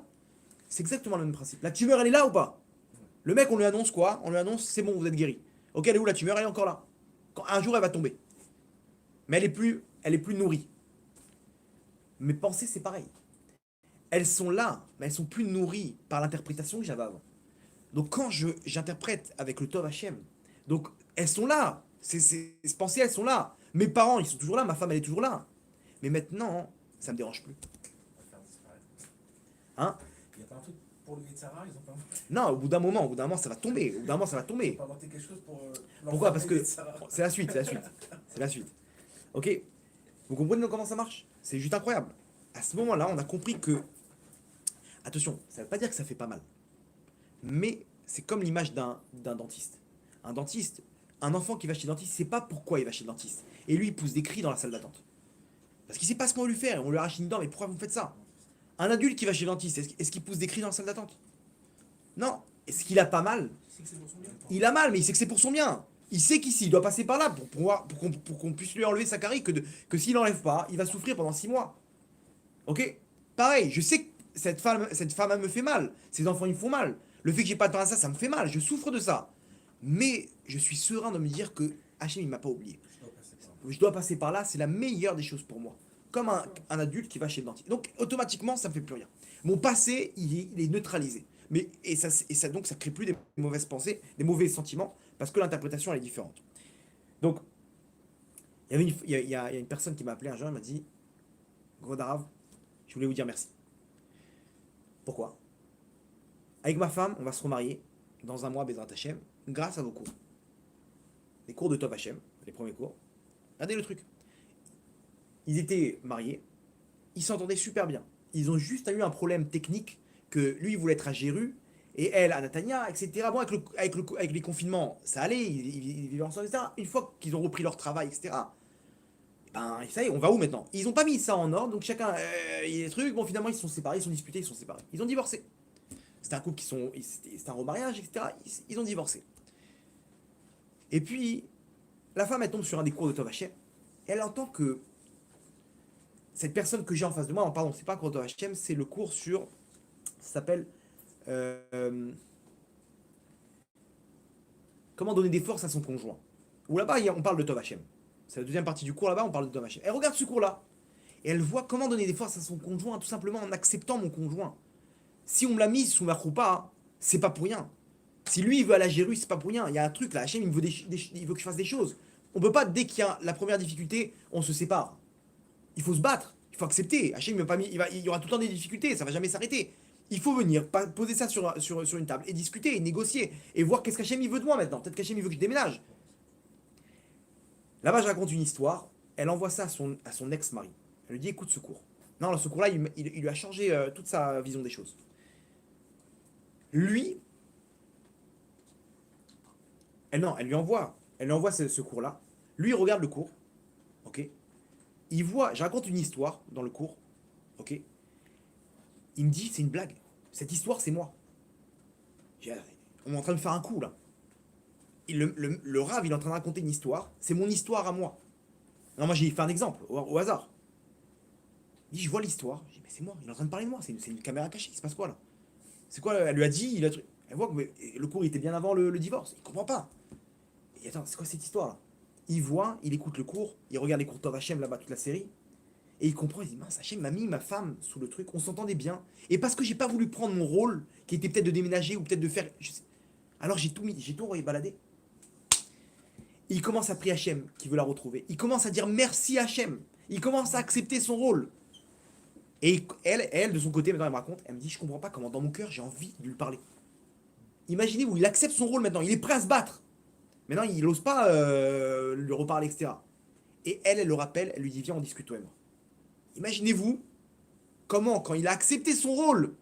C'est exactement le même principe. La tumeur, elle est là ou pas? Le mec, on lui annonce quoi? On lui annonce, c'est bon, vous êtes guéri. Ok, elle est où la tumeur? Elle est encore là. Un jour, elle va tomber. Mais elle est plus nourrie. Mes pensées, c'est pareil. Elles sont là, mais elles sont plus nourries par l'interprétation que j'avais avant. Donc quand j'interprète avec le Tov Hachem, donc elles sont là. Ces pensées, elles sont là. Mes parents, ils sont toujours là. Ma femme, elle est toujours là. Mais maintenant, ça me dérange plus. On va faire disparaître. Hein? Il n'y a pas un truc pour le Yetzara, ils ont pas inventé, Non, au bout d'un moment, ça va tomber. Au bout d'un moment, ça va ils ont tomber. pas inventé quelque chose pour. Pourquoi? Parce l'enfermer, que le Yetzara. c'est la suite, c'est la suite. C'est la suite. Ok? Vous comprenez donc comment ça marche? C'est juste incroyable. À ce moment-là, on a compris que... Attention, ça ne veut pas dire que ça fait pas mal. Mais c'est comme l'image d'un dentiste. Un dentiste, un enfant qui va chez le dentiste, il ne sait pas pourquoi il va chez le dentiste. Et lui, il pousse des cris dans la salle d'attente. Parce qu'il ne sait pas ce qu'on va lui faire. On lui arrache une dent, mais pourquoi vous faites ça? Un adulte qui va chez le dentiste, est-ce qu'il pousse des cris dans la salle d'attente? Non. Est-ce qu'il a pas mal? C'est que c'est pour son bien. Il a mal, mais il sait que c'est pour son bien. Il sait qu'ici, il doit passer par là pour qu'on puisse lui enlever sa carie, que s'il n'enlève pas, il va souffrir pendant 6 mois. Ok? Pareil, je sais que cette femme, elle me fait mal. Ses enfants, ils me font mal. Le fait que j'ai pas de temps à ça, ça me fait mal. Je souffre de ça. Mais je suis serein de me dire que Hachem, il m'a pas oublié. Je dois passer par là. Je dois passer par là, c'est la meilleure des choses pour moi. Comme un adulte qui va chez le dentiste. Donc, automatiquement, ça ne me fait plus rien. Mon passé, il est neutralisé. Donc, ça crée plus des mauvaises pensées, des mauvais sentiments, parce que l'interprétation, elle est différente. Donc, il y a une personne qui m'a appelé un jour, elle m'a dit, Gros Darav, je voulais vous dire merci. Pourquoi? Avec ma femme, on va se remarier dans un mois, Bezrat Hachem, grâce à vos cours. Les cours de Tov Hachem, les premiers cours. Regardez le truc. Ils étaient mariés, ils s'entendaient super bien. Ils ont juste eu un problème technique que lui, il voulait être à Jéru, et elle à Natania, etc. Bon, avec les confinements, ça allait, ils vivaient ensemble, etc. Une fois qu'ils ont repris leur travail, etc., ben, ça y est, on va où maintenant? Ils n'ont pas mis ça en ordre, donc chacun, il y a des trucs, bon, finalement, ils se sont séparés, ils sont disputés, ils sont séparés. Ils ont divorcé. C'était un couple c'était un remariage, etc. Ils ont divorcé. Et puis, la femme, elle tombe sur un des cours de Tov Hachem, et elle entend que cette personne que j'ai en face de moi, non, pardon, c'est pas un cours de Tov Hachem, c'est le cours sur, ça s'appelle, comment donner des forces à son conjoint. Où là-bas, on parle de Tov Hachem. C'est la deuxième partie du cours, là-bas, on parle de Tov Hachem. Elle regarde ce cours-là, et elle voit comment donner des forces à son conjoint, tout simplement en acceptant mon conjoint. Si on me l'a mise sous ma roupa, c'est pas pour rien. Si lui, il veut aller à Jérusalem, c'est pas pour rien. Il y a un truc là, Hachem, il veut que je fasse des choses. On peut pas, dès qu'il y a la première difficulté, on se sépare. Il faut se battre, il faut accepter. Hachem, il m'a pas mis, il y aura tout le temps des difficultés, ça va jamais s'arrêter. Il faut venir, poser ça sur une table et discuter, et négocier, et voir qu'est-ce qu'Hachem il veut de moi maintenant. Peut-être qu'Hachem il veut que je déménage. Là-bas, je raconte une histoire. Elle envoie ça à son ex-mari. Elle lui dit écoute ce cours. Non, ce cours-là, il lui a changé toute sa vision des choses. Lui, elle lui envoie ce cours-là. Lui, il regarde le cours. Ok. Il voit, je raconte une histoire dans le cours. Ok. Il me dit c'est une blague. Cette histoire, c'est moi. On est en train de faire un coup là. Le rave, il est en train de raconter une histoire. C'est mon histoire à moi. Non, moi j'ai fait un exemple, au hasard. Il dit, je vois l'histoire. Je dis, mais c'est moi, il est en train de parler de moi. C'est une caméra cachée, il se passe quoi là? C'est quoi? Elle lui a dit, elle voit que le cours il était bien avant le divorce. Il comprend pas. Il dit, attends, c'est quoi cette histoire là? Il voit, il écoute le cours, il regarde les cours de Tov Hachem là-bas, toute la série. Et il comprend, il dit, mince, Hachem m'a mis ma femme sous le truc, on s'entendait bien. Et parce que j'ai pas voulu prendre mon rôle, qui était peut-être de déménager ou peut-être de faire. Alors j'ai tout mis, j'ai tout envoyé balader. Il commence à prier Hachem qui veut la retrouver. Il commence à dire merci Hachem. Il commence à accepter son rôle. Et elle, de son côté, maintenant elle me raconte, elle me dit, je comprends pas comment dans mon cœur j'ai envie de lui parler. Imaginez-vous, il accepte son rôle maintenant, il est prêt à se battre. Maintenant, il n'ose pas lui reparler, etc. Et elle le rappelle, elle lui dit, viens, on discute toi et moi. Imaginez-vous comment, quand il a accepté son rôle,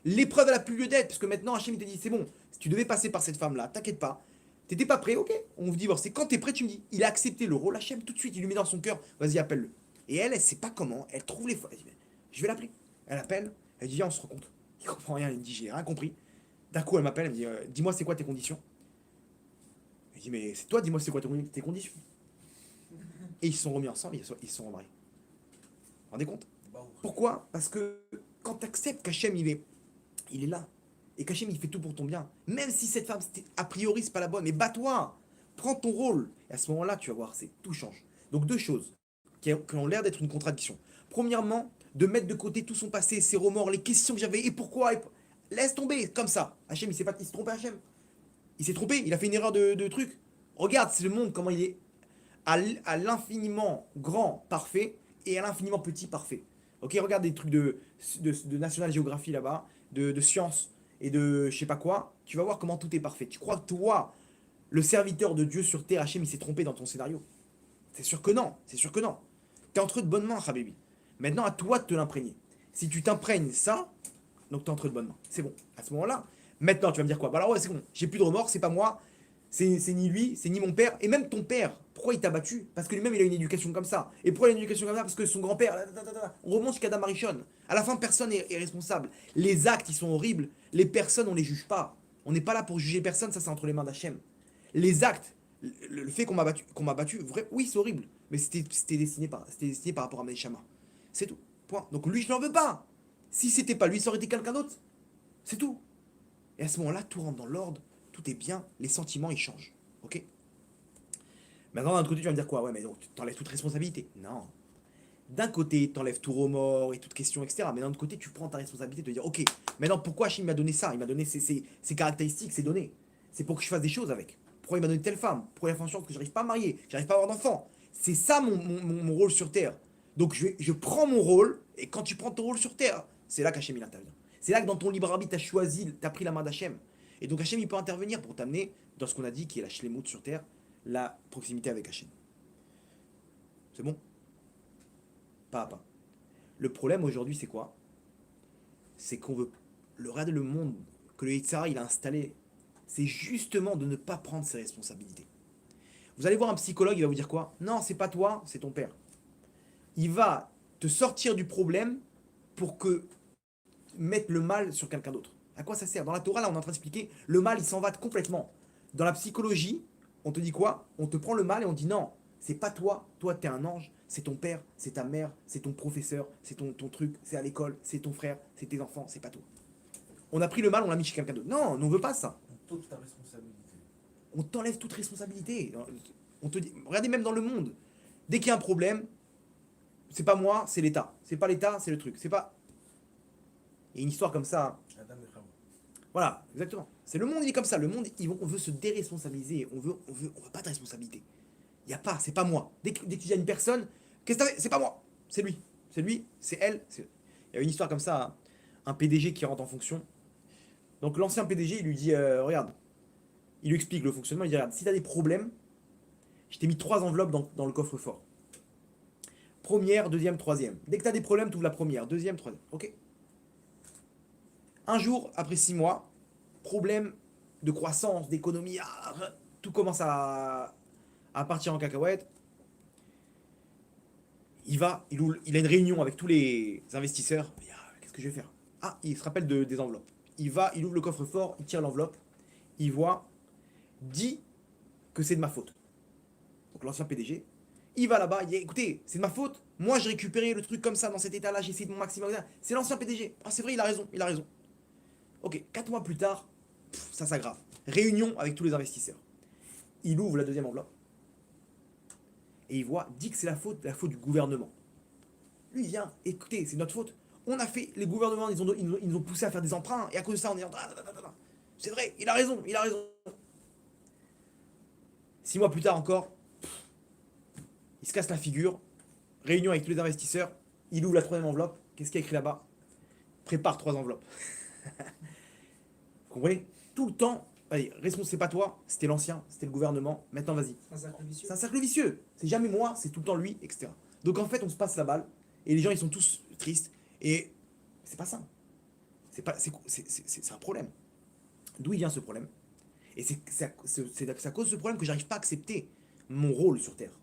l'épreuve elle a plus lieu d'être, parce que maintenant Hachem il te dit, c'est bon, si tu devais passer par cette femme-là, t'inquiète pas, t'étais pas prêt, ok, on vous divorce. Et quand t'es prêt, tu me dis, il a accepté le rôle, Hachem tout de suite, il lui met dans son cœur, vas-y, appelle-le. Et elle sait pas comment, elle trouve les fois, elle dit, je vais l'appeler. Elle appelle, elle dit, viens, on se rencontre. Il comprend rien, il me dit, j'ai rien compris. D'un coup, elle m'appelle, elle me dit, dis-moi c'est quoi tes conditions. Je dis, mais c'est toi, dis-moi c'est quoi tes conditions. Et ils se sont remis ensemble, ils se sont remariés. Vous vous rendez compte? Pourquoi? Parce que quand tu acceptes qu'Hachem il est là, et qu'Hachem il fait tout pour ton bien, même si cette femme, a priori c'est pas la bonne, mais bats-toi, Prends ton rôle. Et à ce moment-là, tu vas voir, tout change. Donc deux choses qui ont l'air d'être une contradiction. Premièrement, de mettre de côté tout son passé, ses remords, les questions que j'avais, et pourquoi, laisse tomber, comme ça. Hachem, il s'est trompé, Hachem. Il s'est trompé, il a fait une erreur de truc. Regarde, c'est le monde, comment il est à l'infiniment grand, parfait, et à l'infiniment petit, parfait. Ok, regarde des trucs de National Geography là-bas, de science et de je sais pas quoi. Tu vas voir comment tout est parfait. Tu crois que toi, le serviteur de Dieu sur terre, Hachem, il s'est trompé dans ton scénario? C'est sûr que non, c'est sûr que non. T'es entre de bonnes mains, Habibi. Maintenant, à toi de te l'imprégner. Si tu t'imprègnes ça, donc t'es entre de bonnes mains. C'est bon. À ce moment-là, maintenant, tu vas me dire quoi? Bah alors ouais, c'est bon. J'ai plus de remords, c'est pas moi. C'est ni lui, c'est ni mon père. Et même ton père, pourquoi il t'a battu? Parce que lui-même, il a une éducation comme ça. Et pourquoi il a une éducation comme ça? Parce que son grand-père... On remonte jusqu'à Adam Arishon. À la fin, personne est responsable. Les actes, ils sont horribles. Les personnes, on les juge pas. On n'est pas là pour juger personne, ça c'est entre les mains d'Hachem. Les actes, le fait qu'on m'a battu, vrai, oui, c'est horrible. Mais c'était destiné par rapport à Meishama. C'est tout. Point. Donc lui, je n'en veux pas. Si c'était pas lui, ça aurait été quelqu'un d'autre. C'est tout. Et à ce moment-là, tout rentre dans l'ordre, tout est bien, les sentiments, ils changent. Ok? Maintenant, d'un autre côté, tu vas me dire quoi? Ouais, mais donc, tu t'enlèves toute responsabilité. Non. D'un côté, tu enlèves tout remords et toute question, etc. Mais d'un autre côté, tu prends ta responsabilité de te dire, ok, maintenant, pourquoi Hachim m'a donné ça? Il m'a donné ses caractéristiques, ses données. C'est pour que je fasse des choses avec. Pourquoi il m'a donné telle femme? Pourquoi il a fait en sorte que j'arrive pas à me marier? J'arrive pas à avoir d'enfant? C'est ça mon rôle sur Terre. Donc, je prends mon rôle, et quand tu prends ton rôle sur Terre, c'est là qu'Hachem, il intervient. C'est là que dans ton libre arbitre, tu as choisi, tu as pris la main d'Hachem. Et donc Hachem, il peut intervenir pour t'amener dans ce qu'on a dit, qui est la shlemut sur terre, la proximité avec Hachem. C'est bon? Pas à pas. Le problème aujourd'hui, c'est quoi? C'est qu'on veut. Le monde que le Yitzhara, il a installé, c'est justement de ne pas prendre ses responsabilités. Vous allez voir un psychologue, il va vous dire quoi? Non, c'est pas toi, c'est ton père. Il va te sortir du problème pour que mettre le mal sur quelqu'un d'autre. À quoi ça sert? Dans la Torah, là, on est en train d'expliquer, le mal, il s'en va complètement. Dans la psychologie, on te dit quoi? On te prend le mal et on dit non, c'est pas toi, toi, t'es un ange, c'est ton père, c'est ta mère, c'est ton professeur, c'est ton truc, c'est à l'école, c'est ton frère, c'est tes enfants, c'est pas toi. On a pris le mal, on l'a mis chez quelqu'un d'autre. Non, on veut pas ça. On t'ôte ta responsabilité. On t'enlève toute responsabilité. On te dit, regardez même dans le monde, dès qu'il y a un problème, c'est pas moi, c'est l'État. C'est pas l'État, c'est le truc. C'est pas. Il y a une histoire comme ça. Adam et Chava. Voilà, exactement. C'est le monde, il est comme ça. Le monde, on veut se déresponsabiliser. On veut pas de responsabilité. Il y a pas, c'est pas moi. Dès que tu dis à une personne, qu'est-ce que t'as fait? C'est pas moi, c'est lui. C'est lui, c'est elle. Il y a une histoire comme ça, hein. Un PDG qui rentre en fonction. Donc l'ancien PDG, il lui dit, regarde, il lui explique le fonctionnement. Il dit, regarde, si t'as des problèmes, je t'ai mis 3 enveloppes dans le coffre-fort. Première, deuxième, troisième. Dès que t'as des problèmes, tu ouvres la première, deuxième, troisième. Ok. Un jour, après 6 mois, problème de croissance, d'économie, tout commence à partir en cacahuète. Il a une réunion avec tous les investisseurs. Qu'est-ce que je vais faire? Ah, il se rappelle des enveloppes. Il ouvre le coffre-fort, il tire l'enveloppe, il voit, dit que c'est de ma faute. Donc l'ancien PDG, il va là-bas, il dit écoutez, c'est de ma faute. Moi, j'ai récupéré le truc comme ça dans cet état-là, j'ai essayé de mon maximum. C'est l'ancien PDG. Ah, c'est vrai, il a raison, il a raison. Ok, 4 mois plus tard, ça s'aggrave. Réunion avec tous les investisseurs. Il ouvre la deuxième enveloppe et il voit, dit que c'est la faute du gouvernement. Lui, il vient, écoutez, c'est notre faute. On a fait, les gouvernements, ils nous ont poussé à faire des emprunts et à cause de ça, on est en train. C'est vrai, il a raison, il a raison. 6 mois plus tard encore, il se casse la figure. Réunion avec tous les investisseurs. Il ouvre la troisième enveloppe. Qu'est-ce qu'il y a écrit là-bas? Prépare 3 enveloppes. Vous comprenez? Tout le temps, allez, responsable, c'est pas toi, c'était l'ancien, c'était le gouvernement, maintenant vas-y. C'est un cercle vicieux. C'est un cercle vicieux. C'est jamais moi, c'est tout le temps lui, etc. Donc en fait, on se passe la balle, et les gens, ils sont tous tristes, et c'est pas ça. C'est un problème. D'où il vient ce problème? Et c'est à cause de ce problème que j'arrive pas à accepter mon rôle sur Terre.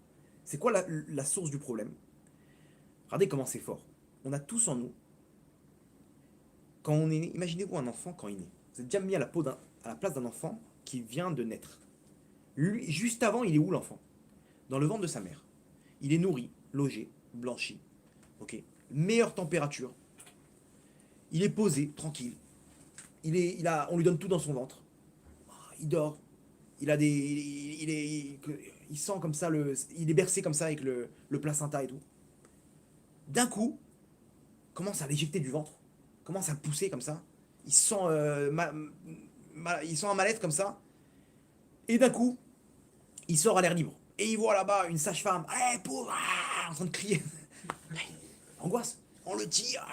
C'est quoi la source du problème? Regardez comment c'est fort. On a tous en nous, quand on est né, imaginez-vous un enfant quand il naît. Vous êtes déjà mis à la place d'un enfant qui vient de naître. Lui, juste avant, il est où l'enfant? Dans le ventre de sa mère. Il est nourri, logé, blanchi. Ok. Meilleure température. Il est posé, tranquille. On lui donne tout dans son ventre. Il dort. il a des, il sent comme ça, il est bercé comme ça avec le placenta et tout. D'un coup, commence à l'éjecter du ventre, commence à le pousser comme ça. Il sent, il sent un mal-être comme ça. Et d'un coup, il sort à l'air libre. Et il voit là-bas une sage-femme, allez, pauvre, en train de crier. Angoisse, on le tire.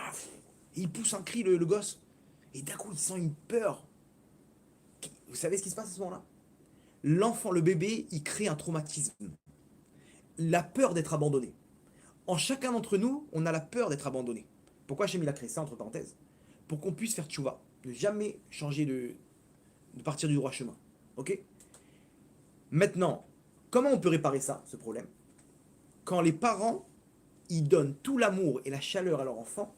Et il pousse un cri, le gosse. Et d'un coup, il sent une peur. Vous savez ce qui se passe à ce moment-là? L'enfant, le bébé, il crée un traumatisme. La peur d'être abandonné. En chacun d'entre nous, on a la peur d'être abandonné. Pourquoi Hachem il a créé ça, entre parenthèses? Pour qu'on puisse faire tchouva. Ne jamais changer de partir du droit chemin. Ok? Maintenant, comment on peut réparer ça, ce problème? Quand les parents, ils donnent tout l'amour et la chaleur à leur enfant,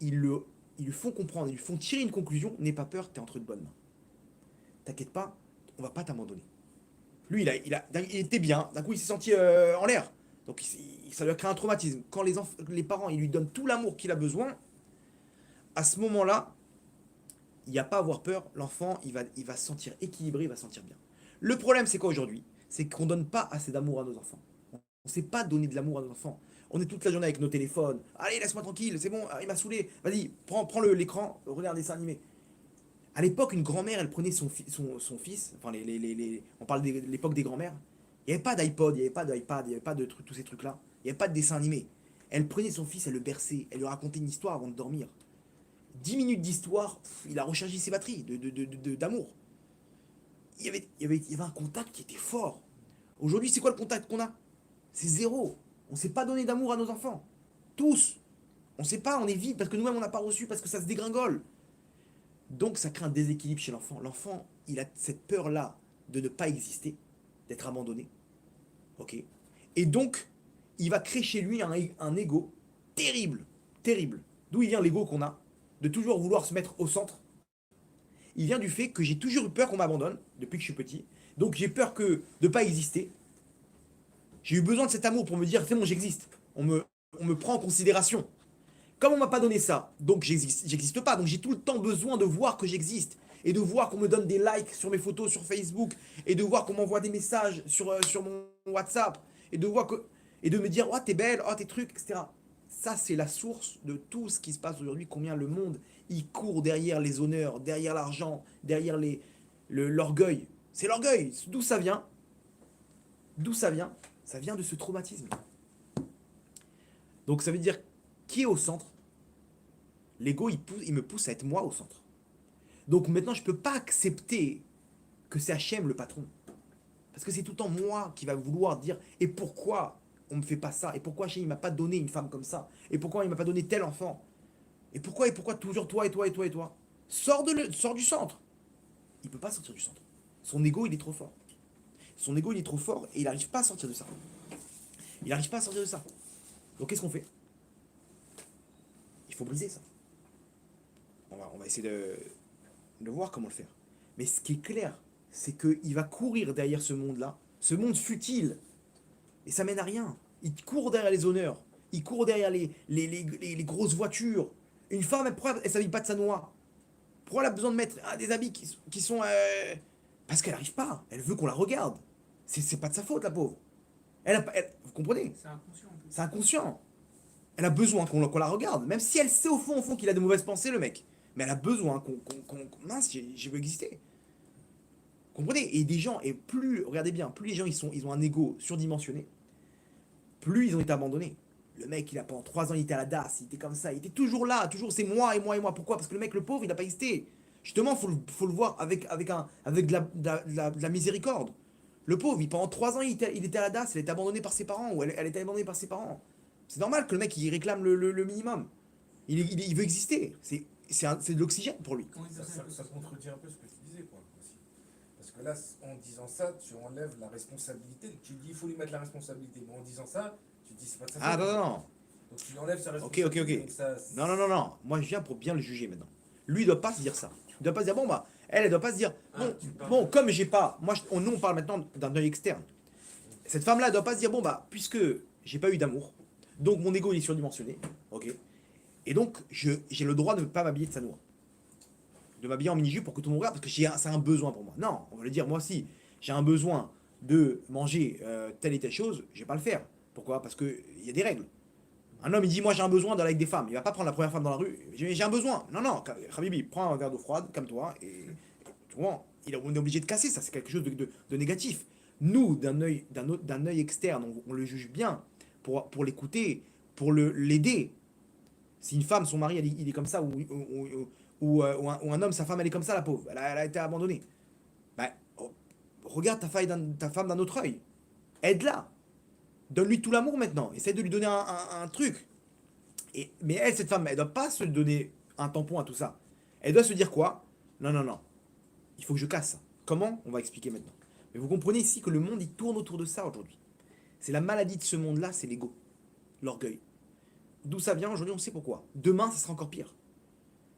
ils lui font comprendre, ils lui font tirer une conclusion, n'aie pas peur, t'es entre de bonnes mains. T'inquiète pas, on va pas t'abandonner. Lui, il était bien, d'un coup il s'est senti en l'air. Donc ça lui a créé un traumatisme. Quand les parents, ils lui donnent tout l'amour qu'il a besoin, à ce moment-là, il n'y a pas à avoir peur, l'enfant, il va se sentir équilibré, il va se sentir bien. Le problème, c'est quoi aujourd'hui? C'est qu'on ne donne pas assez d'amour à nos enfants. On ne sait pas donner de l'amour à nos enfants. On est toute la journée avec nos téléphones. Allez, laisse-moi tranquille, c'est bon, il m'a saoulé. Vas-y, prends l'écran, regarde des dessins animés. À l'époque, une grand-mère, elle prenait son fils, enfin, on parle de l'époque des grand-mères. Il n'y avait pas d'iPod, il n'y avait pas d'iPad, il n'y avait pas de tous ces trucs-là. Il n'y avait pas de dessins animés. Elle prenait son fils, elle le berçait, elle lui racontait une histoire avant de dormir. 10 minutes d'histoire, il a rechargé ses batteries d'amour. Il y avait un contact qui était fort. Aujourd'hui, c'est quoi le contact qu'on a? C'est zéro. On ne sait pas donner d'amour à nos enfants. Tous. On ne sait pas, on est vide parce que nous-mêmes, on n'a pas reçu, parce que ça se dégringole. Donc, ça crée un déséquilibre chez l'enfant. L'enfant, il a cette peur-là de ne pas exister, d'être abandonné. Ok? Et donc, il va créer chez lui un ego terrible. Terrible. D'où il vient l'ego qu'on a? De toujours vouloir se mettre au centre. Il vient du fait que j'ai toujours eu peur qu'on m'abandonne depuis que je suis petit. Donc j'ai peur de ne pas exister. J'ai eu besoin de cet amour pour me dire, c'est bon, j'existe. On me prend en considération. Comme on m'a pas donné ça, donc j'existe pas. Donc j'ai tout le temps besoin de voir que j'existe. Et de voir qu'on me donne des likes sur mes photos sur Facebook. Et de voir qu'on m'envoie des messages sur mon WhatsApp. Et de me dire, oh t'es belle, oh t'es trucs, etc. Ça, c'est la source de tout ce qui se passe aujourd'hui. Combien le monde, il court derrière les honneurs, derrière l'argent, derrière l'orgueil. C'est l'orgueil. D'où ça vient? D'où ça vient? Ça vient de ce traumatisme. Donc ça veut dire, qui est au centre? L'ego, il me pousse à être moi au centre. Donc maintenant, je ne peux pas accepter que c'est Hachem le patron. Parce que c'est tout le temps moi qui va vouloir dire, et pourquoi on ne me fait pas ça? Et pourquoi Hachem ne m'a pas donné une femme comme ça? Et pourquoi il ne m'a pas donné tel enfant? Et pourquoi toujours toi et toi et toi et toi? Sors du centre. Il ne peut pas sortir du centre. Son ego, il est trop fort. Son ego, il est trop fort et il n'arrive pas à sortir de ça. Il n'arrive pas à sortir de ça. Donc qu'est-ce qu'on fait? Il faut briser ça. On va essayer de voir comment le faire. Mais ce qui est clair, c'est qu'il va courir derrière ce monde-là, ce monde futile. Et ça mène à rien. Il court derrière les honneurs. Il court derrière les grosses voitures. Une femme, pourquoi elle ne s'habille pas de sa noix? Pourquoi elle a besoin de mettre des habits qui sont... Parce qu'elle n'arrive pas. Elle veut qu'on la regarde. C'est pas de sa faute, la pauvre. Vous comprenez? C'est inconscient en plus. C'est inconscient. Elle a besoin qu'on la regarde. Même si elle sait au fond qu'il a de mauvaises pensées, le mec. Mais elle a besoin mince, je veux exister. Comprenez? Et des gens, et plus, regardez bien, plus les gens ils ont un ego surdimensionné, plus ils ont été abandonnés. Le mec, pendant 3 ans, il était à la DAS, il était comme ça, il était toujours là, toujours c'est moi et moi et moi. Pourquoi? Parce que le mec, le pauvre, il n'a pas existé. Justement, faut le voir avec de la miséricorde. Le pauvre, pendant 3 ans, il était à la DAS, il était abandonné par ses parents, ou elle était abandonnée par ses parents. C'est normal que le mec, il réclame le minimum. Il veut exister. C'est de l'oxygène pour lui. Ça contredit un peu ce que tu disais, quoi, aussi. Parce que là, en disant ça, tu enlèves la responsabilité. Tu dis, il faut lui mettre la responsabilité. Mais en disant ça, tu dis, c'est pas de sa faute. Ah non. Donc tu enlèves sa responsabilité. Ok. Donc ça, Non. Moi, je viens pour bien le juger maintenant. Lui, il doit pas se dire ça. Il doit pas se dire, bon, bah, elle doit pas se dire, bon, comme j'ai pas. Nous, on parle maintenant d'un œil externe. Cette femme-là, elle doit pas se dire, bon, bah, puisque j'ai pas eu d'amour, donc mon ego, il est surdimensionné. Ok. Et donc, j'ai le droit de ne pas m'habiller de sa noix. de m'habiller en mini-jupe pour que tout le monde regarde parce que c'est un besoin pour moi. Non, on va le dire, moi aussi, j'ai un besoin de manger telle et telle chose, je vais pas le faire. Pourquoi? Parce qu'il y a des règles. Un homme, il dit, moi j'ai un besoin d'aller avec des femmes. Il va pas prendre la première femme dans la rue. J'ai un besoin. Non, non, Habibi, prends un verre d'eau froide, calme-toi. Et tu vois, on est obligé de casser ça. C'est quelque chose de négatif. Nous, d'un œil externe, on le juge bien pour l'écouter, pour l'aider. Si une femme, son mari, il est comme ça, ou un homme, sa femme, elle est comme ça, la pauvre. Elle a été abandonnée. Ben, regarde ta femme d'un autre œil. Aide-la. Donne-lui tout l'amour maintenant. Essaye de lui donner un truc. Mais elle, cette femme, elle doit pas se donner un tampon à tout ça. Elle doit se dire quoi? Non, non, non. Il faut que je casse ça. Comment? On va expliquer maintenant. Mais vous comprenez ici que le monde, il tourne autour de ça aujourd'hui. C'est la maladie de ce monde-là, c'est l'ego. L'orgueil. D'où ça vient aujourd'hui, on sait pourquoi. Demain, ça sera encore pire.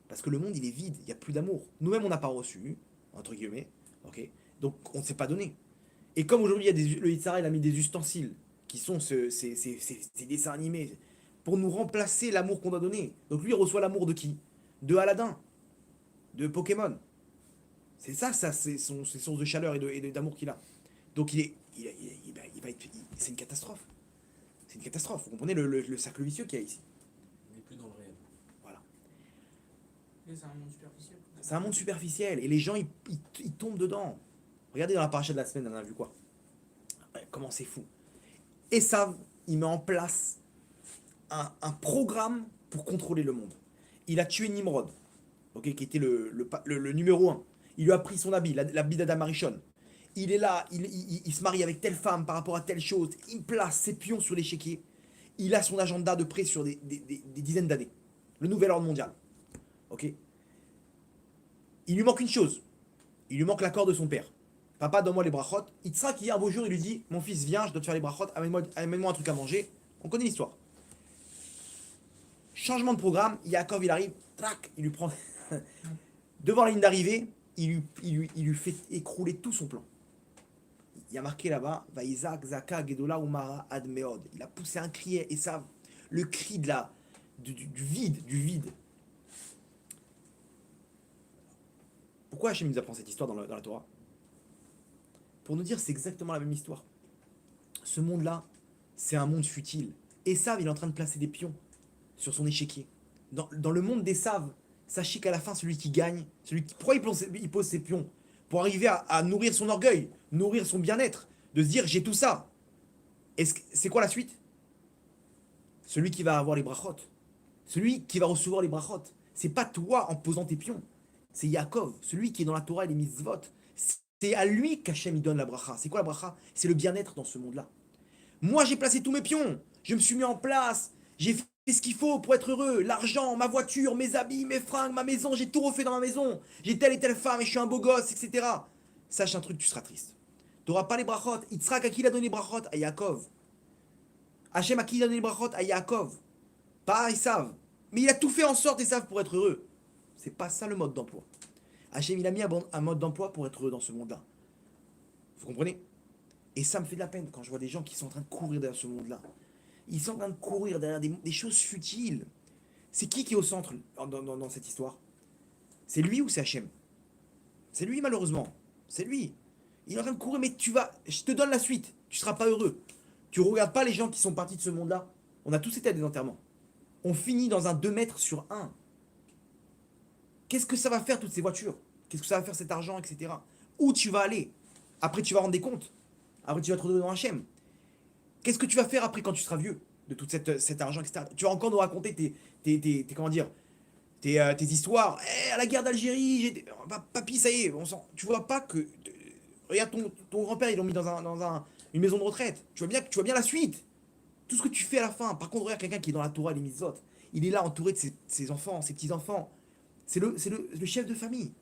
Parce que le monde, il est vide. Il n'y a plus d'amour. Nous-mêmes, on n'a pas reçu, entre guillemets. Ok. Donc, on ne s'est pas donné. Et comme aujourd'hui, le Yitzhara, il a mis des ustensiles qui sont ces dessins animés pour nous remplacer l'amour qu'on doit donner. Donc lui, il reçoit l'amour de qui? De Aladdin, de Pokémon. C'est ça c'est ses sources de chaleur et d'amour qu'il a. Donc c'est une catastrophe. C'est une catastrophe. Vous comprenez le cercle vicieux qu'il y a ici. On n'est plus dans le réel. Voilà. Et c'est un monde superficiel. C'est un monde superficiel et les gens, ils tombent dedans. Regardez dans la paracha de la semaine, on a vu quoi? Comment c'est fou. Esav, il met en place un programme pour contrôler le monde. Il a tué Nimrod, okay, qui était le numéro 1. Il lui a pris son habit, l'habit d'Adam Arishon. Il est là, il se marie avec telle femme par rapport à telle chose. Il place ses pions sur l'échiquier. Il a son agenda de près sur des dizaines d'années. Le nouvel ordre mondial. Ok. Il lui manque une chose. Il lui manque l'accord de son père. Papa, donne-moi les brachot. Yitzhak, hier, un beau jour, il lui dit, mon fils, viens, je dois te faire les brachot, amène-moi un truc à manger. On connaît l'histoire. Changement de programme, Yaakov, il arrive, trac, il lui prend devant la ligne d'arrivée, il lui fait écrouler tout son plan. Il y a marqué là-bas, Vaïzak, Zaka, Gedola, Umara, Admeod. Il a poussé un cri, et ça, le cri du vide. Pourquoi Hachem nous apprend cette histoire dans la Torah? Pour nous dire c'est exactement la même histoire. Ce monde-là, c'est un monde futile. Esav, il est en train de placer des pions sur son échiquier. Dans le monde d'Esav, sachez qu'à la fin, celui qui gagne, pourquoi il pose ses pions? Pour arriver à nourrir son orgueil, nourrir son bien-être, de se dire j'ai tout ça. C'est quoi la suite? Celui qui va avoir les brachot. Celui qui va recevoir les brachot. C'est pas toi en posant tes pions. C'est Yaakov, celui qui est dans la Torah et les mitzvot. C'est à lui qu'Hachem il donne la bracha. C'est quoi la bracha? C'est le bien-être dans ce monde-là. Moi, j'ai placé tous mes pions. Je me suis mis en place. J'ai fait ce qu'il faut pour être heureux. L'argent, ma voiture, mes habits, mes fringues, ma maison. J'ai tout refait dans ma maison. J'ai telle et telle femme et je suis un beau gosse, etc. Sache un truc, tu seras triste. Tu n'auras pas les brachot. Yitzhak, à qui il a donné les brachot? À Yaakov. Hachem, à qui il a donné les brachot? À Yaakov. Pas à Esav. Mais il a tout fait en sorte, Esav, pour être heureux. C'est pas ça le mode d'emploi. Hachem, il a mis un mode d'emploi pour être heureux dans ce monde-là. Vous comprenez? Et ça me fait de la peine quand je vois des gens qui sont en train de courir derrière ce monde-là. Ils sont en train de courir derrière des choses futiles. C'est qui est au centre dans cette histoire? C'est lui ou c'est Hachem? C'est lui, malheureusement. C'est lui. Il est en train de courir, mais je te donne la suite. Tu seras pas heureux. Tu regardes pas les gens qui sont partis de ce monde-là. On a tous été à des enterrements. On finit dans un 2 mètres sur 1. Qu'est-ce que ça va faire toutes ces voitures? Qu'est-ce que ça va faire cet argent, etc. Où tu vas aller? Après, tu vas rendre des comptes. Après, tu vas te retrouver dans Hachem. Qu'est-ce que tu vas faire après quand tu seras vieux de tout cet argent, etc. Tu vas encore nous raconter comment dire, tes histoires. À la guerre d'Algérie, papy, ça y est, tu vois pas que. Regarde, ton grand-père, ils l'ont mis dans une maison de retraite. Tu vois bien la suite. Tout ce que tu fais à la fin. Par contre, regarde quelqu'un qui est dans la Torah, les mitzvot. Il est là entouré de ses enfants, ses petits-enfants. C'est le chef de famille.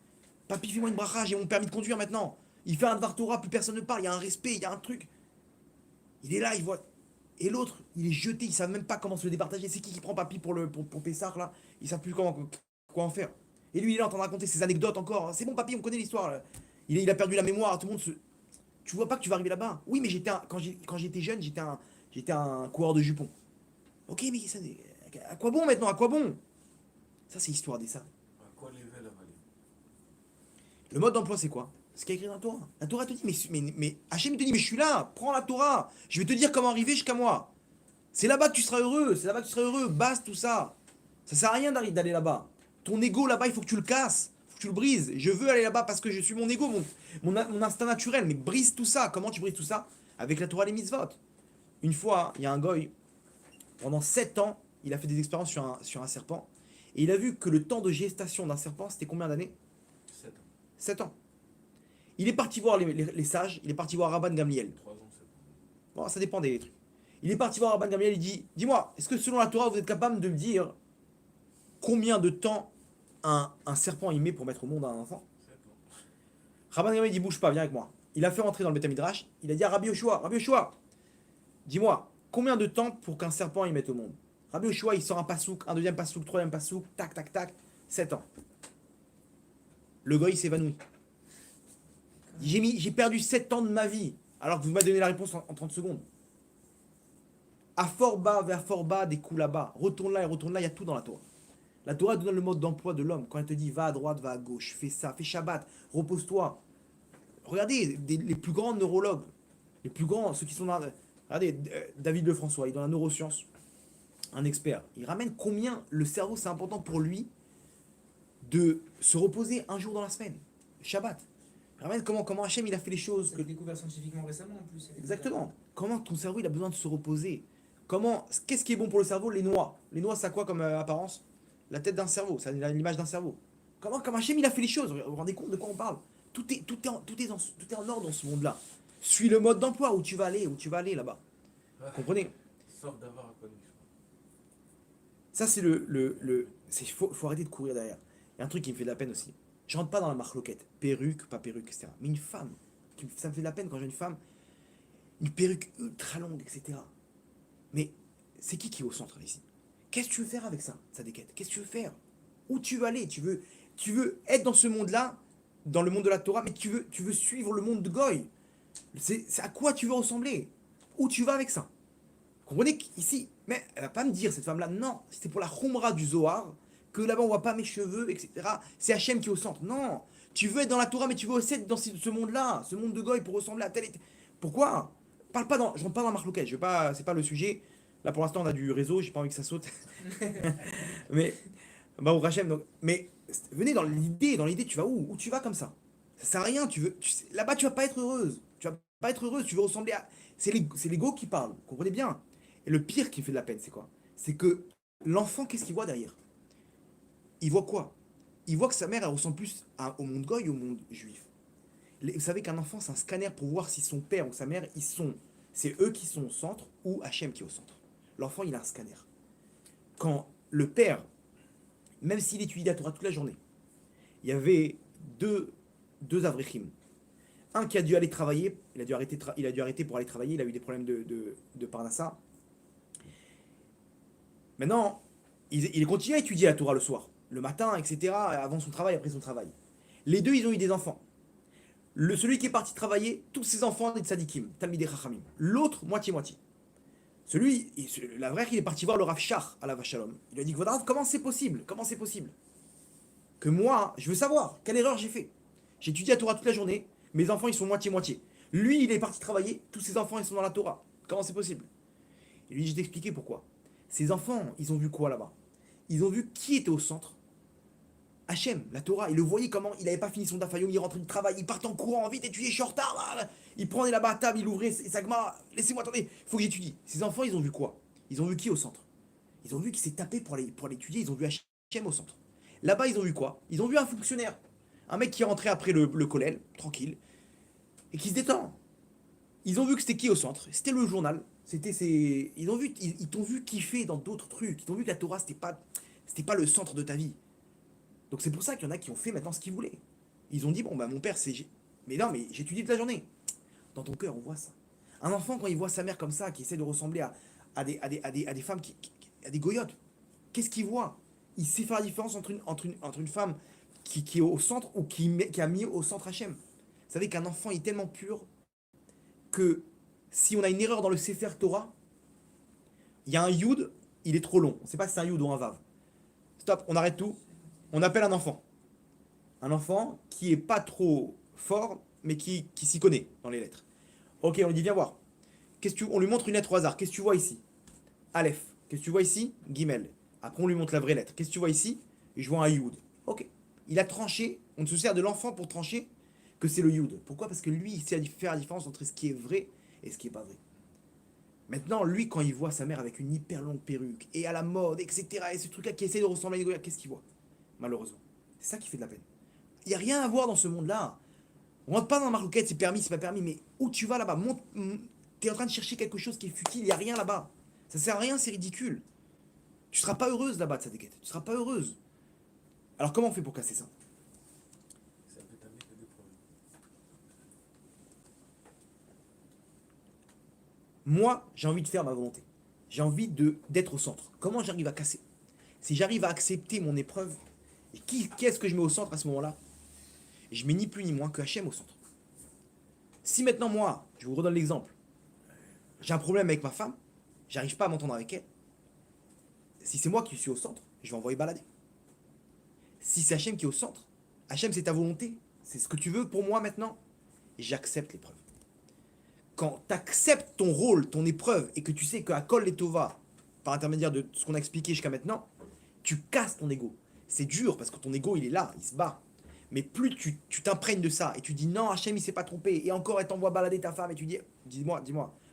Papy, fais-moi une bracha, j'ai mon permis de conduire maintenant. Il fait un Dvar Torah, plus personne ne parle, il y a un respect, il y a un truc. Il est là, il voit. Et l'autre, il est jeté, ils savent même pas comment se le départager. C'est qui prend papy pour Pessah là? Ils savent plus quoi en faire. Et lui, il est là en train de raconter ses anecdotes encore. C'est bon, papy, on connaît l'histoire. Là. Il a perdu la mémoire, tout le monde se. Tu vois pas que tu vas arriver là-bas? Oui, mais quand j'étais jeune, j'étais un coureur de jupons. Ok, mais ça, à quoi bon maintenant? À quoi bon? Ça, c'est l'histoire des ça. À quoi lever la vallée? Le mode d'emploi, c'est quoi? Ce qui est écrit dans la Torah. La Torah te dit, mais Hachem te dit, mais je suis là, prends la Torah, je vais te dire comment arriver jusqu'à moi. C'est là-bas que tu seras heureux, c'est là-bas que tu seras heureux, base tout ça. Ça sert à rien d'aller là-bas. Ton ego là-bas, il faut que tu le casses, il faut que tu le brises. Je veux aller là-bas parce que je suis mon ego, mon instinct naturel, mais brise tout ça. Comment tu brises tout ça? Avec la Torah et les mitzvot. Une fois, il y a un goy, pendant 7 ans, il a fait des expériences sur un serpent, et il a vu que le temps de gestation d'un serpent, c'était combien d'années? 7 ans. 7 ans. Il est parti voir les sages, il est parti voir Rabban Gamliel. 3 ans, 7 ans. Bon, ça dépend des trucs. Il est parti voir Rabban Gamliel, il dit, dis-moi, est-ce que selon la Torah, vous êtes capable de me dire combien de temps un serpent il met pour mettre au monde un enfant? 7 ans. Rabban Gamliel dit, bouge pas, viens avec moi. Il a fait rentrer dans le Beth Midrash, il a dit à Rabbi Yoshua, dis-moi, combien de temps pour qu'un serpent il mette au monde? Rabbi Yoshua, il sort un pasouk, un deuxième pasouk, troisième pasouk, tac, tac, tac, 7 ans. Le goy s'évanouit. J'ai perdu 7 ans de ma vie, alors que vous m'avez donné la réponse en 30 secondes. À fort bas, vers fort bas, des coups là-bas. Retourne là et retourne là, il y a tout dans la Torah. La Torah donne le mode d'emploi de l'homme. Quand elle te dit va à droite, va à gauche, fais ça, fais Shabbat, repose-toi. Regardez, les plus grands neurologues, les plus grands, ceux qui sont dans... Regardez, David Lefrançois, il est dans la neuroscience, un expert. Il ramène combien le cerveau, c'est important pour lui de se reposer un jour dans la semaine. Shabbat. Il ramène comment Hachem il a fait les choses. Ça a été découvert scientifiquement récemment en plus. Exactement. Comment ton cerveau il a besoin de se reposer. Qu'est-ce qui est bon pour le cerveau? Les noix. Les noix, ça a quoi comme apparence? La tête d'un cerveau, ça a l'image d'un cerveau. Comment Hachem il a fait les choses? Vous vous rendez compte de quoi on parle? Tout est en ordre dans ce monde-là. Suis le mode d'emploi où tu vas aller là-bas. Ah, Comprenez? Sort d'avoir connu. Ça, c'est faut arrêter de courir derrière. Il y a un truc qui me fait de la peine aussi. Je rentre pas dans la marloquette. Perruque, pas perruque, etc. Mais une femme, ça me fait de la peine quand j'ai une femme, une perruque ultra longue, etc. Mais c'est qui est au centre ici? Qu'est-ce que tu veux faire avec ça, Sadeket? Qu'est-ce que tu veux faire? Où tu veux aller? Tu veux être dans ce monde-là, dans le monde de la Torah, mais tu veux suivre le monde de Goy. C'est à quoi tu veux ressembler? Où tu vas avec ça? Comprenez qu'ici, mais elle va pas me dire, cette femme-là, non, c'était pour la Khumra du Zohar, que là-bas on voit pas mes cheveux, etc. C'est Hachem qui est au centre. Non, tu veux être dans la Torah, mais tu veux aussi être dans ce monde-là, ce monde de Goy pour ressembler à tel et tel. Pourquoi? Je rentre pas dans Marloquet, c'est pas le sujet. Là pour l'instant on a du réseau, j'ai pas envie que ça saute. Mais, bah au Hachem, donc, mais venez dans l'idée, tu vas où? Où tu vas comme ça? Ça sert à rien, là-bas tu vas pas être heureuse. Tu vas pas être heureuse, tu veux ressembler à. C'est l'ego qui parle, comprenez bien. Et le pire qui me fait de la peine, c'est quoi? C'est que l'enfant, qu'est-ce qu'il voit derrière? Il voit quoi? Il voit que sa mère, elle ressemble plus au monde goy ou au monde juif. Vous savez qu'un enfant, c'est un scanner pour voir si son père ou sa mère, c'est eux qui sont au centre ou Hachem qui est au centre. L'enfant, il a un scanner. Quand le père, même s'il étudie la Torah toute la journée, il y avait deux Avrechim. Un qui a dû aller travailler, il a dû arrêter pour aller travailler, il a eu des problèmes de Parnassa. Maintenant, il continue à étudier la Torah le soir, le matin, etc., avant son travail, après son travail. Les deux, ils ont eu des enfants. Celui qui est parti travailler, tous ses enfants des tzadikim, Talmidei Chachamim. L'autre, moitié-moitié. La vraie, il est parti voir le Rav Shach à la Vachalom. Il lui a dit, comment c'est possible? Comment c'est possible que moi, je veux savoir quelle erreur j'ai fait. J'ai étudié la Torah toute la journée, mes enfants, ils sont moitié-moitié. Lui, il est parti travailler, tous ses enfants, ils sont dans la Torah. Comment c'est possible? Et lui, je vais t'expliquer pourquoi. Ces enfants, ils ont vu quoi là-bas? Ils ont vu qui était au centre. Hachem, la Torah, il le voyait comment il n'avait pas fini son dafayoum, il rentrait du travail, il partait en courant, vite étudier, je suis en retard, là. Il prenait là-bas à table, il ouvrait sa gma, laissez-moi attendez, il faut que j'étudie. Ces enfants, ils ont vu quoi? Ils ont vu qui au centre? Ils ont vu qui s'est tapé pour aller étudier, ils ont vu Hachem au centre. Là-bas, ils ont vu quoi? Ils ont vu un fonctionnaire, un mec qui est rentré après le collèle, tranquille, et qui se détend. Ils ont vu que c'était qui au centre? C'était le journal. Ils t'ont vu kiffer dans d'autres trucs. Ils t'ont vu que la Torah, c'était pas le centre de ta vie. Donc c'est pour ça qu'il y en a qui ont fait maintenant ce qu'ils voulaient. Ils ont dit, bon, bah mon père, mais non, mais j'étudie toute la journée. Dans ton cœur, on voit ça. Un enfant, quand il voit sa mère comme ça, qui essaie de ressembler à des femmes, à des goyotes, qu'est-ce qu'il voit? Il sait faire la différence entre une femme qui est au centre ou qui a mis au centre Hachem. Vous savez qu'un enfant est tellement pur que si on a une erreur dans le Sefer Torah, il y a un Yud, il est trop long. On ne sait pas si c'est un Yud ou un Vav. Stop, on arrête tout. On appelle un enfant. Un enfant qui est pas trop fort, mais qui s'y connaît dans les lettres. Ok, on lui dit, viens voir. On lui montre une lettre au hasard. Qu'est-ce que tu vois ici? Aleph. Qu'est-ce que tu vois ici? Gimel. Après, on lui montre la vraie lettre. Qu'est-ce que tu vois ici? Je vois un Yud. Ok. Il a tranché. On se sert de l'enfant pour trancher que c'est le Yud. Pourquoi? Parce que lui, il sait faire la différence entre ce qui est vrai et ce qui est pas vrai. Maintenant, lui, quand il voit sa mère avec une hyper longue perruque et à la mode, etc., et ce truc-là qui essaie de ressembler à une Goya, qu'est-ce qu'il voit? Malheureusement. C'est ça qui fait de la peine. Il n'y a rien à voir dans ce monde-là. On rentre pas dans la marloquette, c'est permis, c'est pas permis, mais où tu vas là-bas? T'es en train de chercher quelque chose qui est futile, il n'y a rien là-bas. Ça sert à rien, c'est ridicule. Tu seras pas heureuse là-bas de cette étiquette. Tu seras pas heureuse. Alors comment on fait pour casser ça? Ça peut t'amener que des problèmes. Moi, j'ai envie de faire ma volonté. J'ai envie d'être au centre. Comment j'arrive à casser? Si j'arrive à accepter mon épreuve, et qui est-ce que je mets au centre à ce moment-là? Je mets ni plus ni moins que Hachem au centre. Si maintenant moi, je vous redonne l'exemple, j'ai un problème avec ma femme, j'arrive pas à m'entendre avec elle, si c'est moi qui suis au centre, je vais envoyer balader. Si c'est Hachem qui est au centre, Hachem c'est ta volonté, c'est ce que tu veux pour moi maintenant, j'accepte l'épreuve. Quand tu acceptes ton rôle, ton épreuve, et que tu sais qu'à Kol et Tova, par intermédiaire de ce qu'on a expliqué jusqu'à maintenant, tu casses ton ego. C'est dur parce que ton ego il est là, il se bat. Mais plus tu t'imprègnes de ça et tu dis non, Hachem il s'est pas trompé, et encore elle t'envoie balader ta femme et tu dis, dis-moi,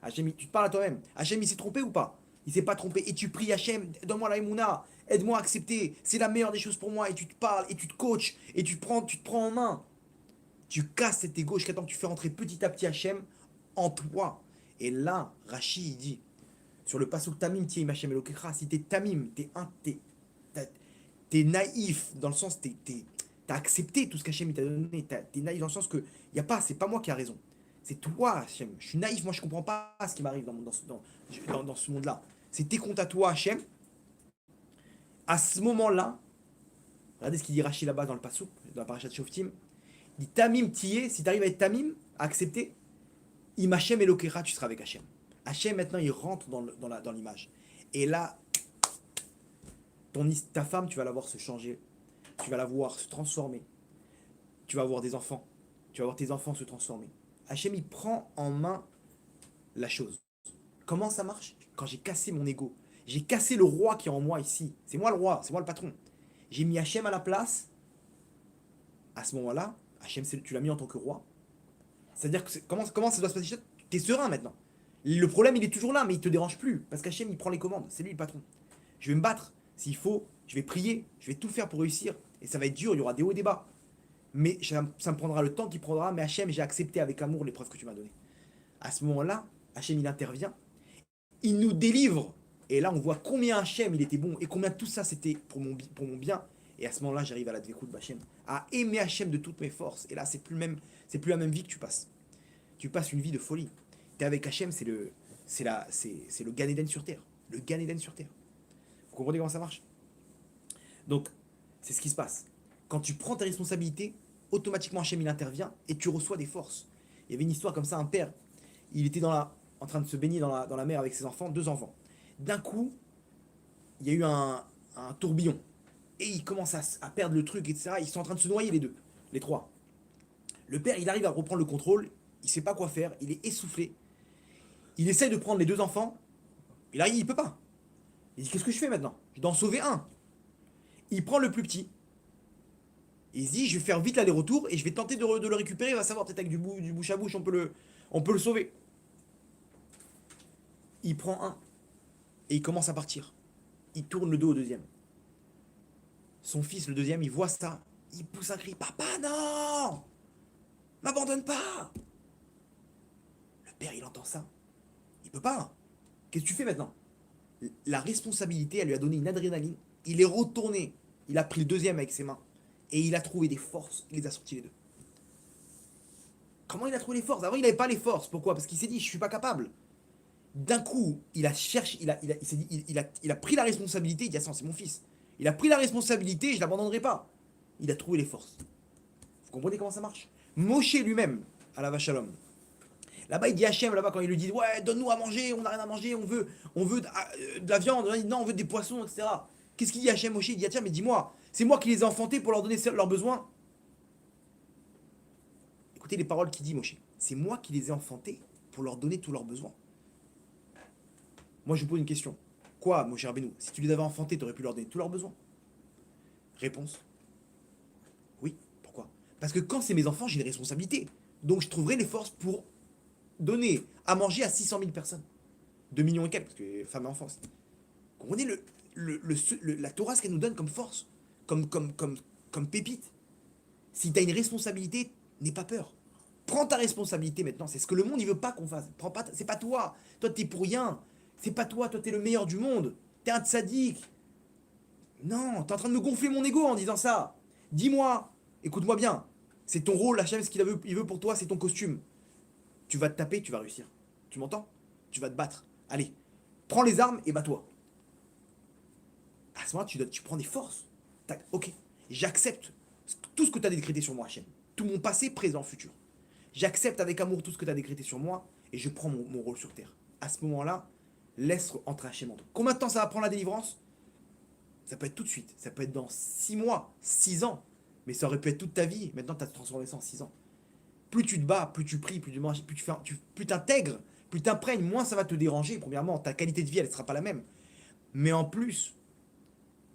Hachem, tu te parles à toi-même, Hachem il s'est trompé ou pas? Il s'est pas trompé, et tu pries Hachem, donne-moi la Emouna, aide-moi à accepter, c'est la meilleure des choses pour moi, et tu te parles, et tu te coaches, et tu te prends en main. Tu casses cet ego jusqu'à temps que tu fais rentrer petit à petit Hachem en toi. Et là, Rashi il dit, sur le passouk Tamim Tiem Hachem Elokecha, si t'es Tamim, t'es naïf, dans le sens, t'as accepté tout ce qu'Hachem t'a donné, t'es naïf dans le sens que c'est pas moi qui a raison. C'est toi, Hachem. Je suis naïf, moi je comprends pas ce qui m'arrive dans ce monde-là. C'est tes comptes à toi, Hachem. À ce moment-là, regardez ce qu'il dit Rashi là-bas dans le passouk, dans la parashat Shoftim. Il dit Tamim Tiye, si t'arrives à être Tamim, à accepter, Im Hachem Elokecha, tu seras avec Hachem. Hachem maintenant il rentre dans l'image. Et là, ta femme, tu vas la voir se changer, tu vas la voir se transformer, tu vas voir des enfants, tu vas voir tes enfants se transformer. Hachem, il prend en main la chose. Comment ça marche? Quand j'ai cassé mon ego, j'ai cassé le roi qui est en moi ici. C'est moi le roi, c'est moi le patron. J'ai mis Hachem à la place. À ce moment-là, Hachem, tu l'as mis en tant que roi. C'est-à-dire que comment ça doit se passer? Tu es serein maintenant. Le problème, il est toujours là, mais il te dérange plus. Parce qu'Hachem, il prend les commandes. C'est lui le patron. Je vais me battre. S'il faut, je vais prier. Je vais tout faire pour réussir. Et ça va être dur, il y aura des hauts et des bas. Mais ça me prendra le temps qu'il prendra. Mais Hachem, j'ai accepté avec amour l'épreuve que tu m'as donnée. À ce moment-là, Hachem, il intervient. Il nous délivre. Et là, on voit combien Hachem, il était bon. Et combien tout ça, c'était pour mon bien. Et à ce moment-là, j'arrive à la dvékout de Hachem. À aimer Hachem de toutes mes forces. Et là, c'est plus la même vie que tu passes. Tu passes une vie de folie. T'es avec Hachem, c'est le Gan Eden sur terre. Le Gan Eden sur terre. Vous comprenez comment ça marche? Donc, c'est ce qui se passe. Quand tu prends tes responsabilités, automatiquement Hachem il intervient et tu reçois des forces. Il y avait une histoire comme ça, un père, il était en train de se baigner dans la mer avec ses enfants, 2 enfants. D'un coup, il y a eu un tourbillon. Et il commence à perdre le truc, etc. Ils sont en train de se noyer les 3. Le père, il arrive à reprendre le contrôle, il sait pas quoi faire, il est essoufflé. Il essaye de prendre les 2 enfants, il peut pas. Il dit qu'est-ce que je fais maintenant? Je dois en sauver un. Il prend le plus petit. Il se dit je vais faire vite l'aller-retour et je vais tenter de le récupérer, il va savoir peut-être avec du bouche à bouche on peut le sauver. Il prend un et il commence à partir. Il tourne le dos au deuxième. Son fils, le deuxième, il voit ça, il pousse un cri, papa non, m'abandonne pas. Le père il entend ça, il peut pas. Qu'est-ce que tu fais maintenant? La responsabilité, elle lui a donné une adrénaline. Il est retourné. Il a pris le deuxième avec ses mains. Et il a trouvé des forces. Il les a sortis les 2. Comment il a trouvé les forces? Avant, il n'avait pas les forces. Pourquoi? Parce qu'il s'est dit, je ne suis pas capable. D'un coup, il a cherché, il a pris la responsabilité. Il dit, c'est mon fils. Il a pris la responsabilité, je ne l'abandonnerai pas. Il a trouvé les forces. Vous comprenez comment ça marche? Moshe lui-même, à la vache à l'homme. Là-bas, il dit Hachem, là-bas, quand il lui dit ouais, donne-nous à manger, on n'a rien à manger, on veut de la viande, non, on veut des poissons, etc. Qu'est-ce qu'il dit Hachem, Moshe? Il dit tiens, mais dis-moi, c'est moi qui les ai enfantés pour leur donner leurs besoins. Écoutez les paroles qu'il dit, Moshe. C'est moi qui les ai enfantés pour leur donner tous leurs besoins. Moi, je vous pose une question. Quoi, Moshe Rabbeinu? Si tu les avais enfantés, tu aurais pu leur donner tous leurs besoins? Réponse. Oui. Pourquoi? Parce que quand c'est mes enfants, j'ai des responsabilités. Donc, je trouverai les forces pour donner à manger à 600 000 personnes. 2 millions et quelques, parce que femmes et enfants. Vous comprenez la Torah, ce qu'elle nous donne comme force, comme pépite. Si tu as une responsabilité, n'aie pas peur. Prends ta responsabilité maintenant. C'est ce que le monde ne veut pas qu'on fasse. C'est pas toi. Toi, t'es pour rien. C'est pas toi. Toi, t'es le meilleur du monde. T'es un tzaddik. Non, t'es en train de me gonfler mon ego en disant ça. Dis-moi, écoute-moi bien. C'est ton rôle, Hachem, ce qu'il veut pour toi, c'est ton costume. Tu vas te taper, tu vas réussir. Tu m'entends? Tu vas te battre. Allez, prends les armes et bats-toi. À ce moment-là, tu prends des forces. Tac, ok, j'accepte tout ce que tu as décrété sur moi, Hachem. Tout mon passé, présent, futur. J'accepte avec amour tout ce que tu as décrété sur moi et je prends mon rôle sur terre. À ce moment-là, laisse entrer Hachem en toi. Combien de temps ça va prendre la délivrance? Ça peut être tout de suite. Ça peut être dans 6 mois, 6 ans. Mais ça aurait pu être toute ta vie. Maintenant, tu as transformé ça en 6 ans. Plus tu te bats, plus tu pries, plus tu t'intègres, plus tu t'imprègnes, moins ça va te déranger. Premièrement, ta qualité de vie, elle ne sera pas la même. Mais en plus,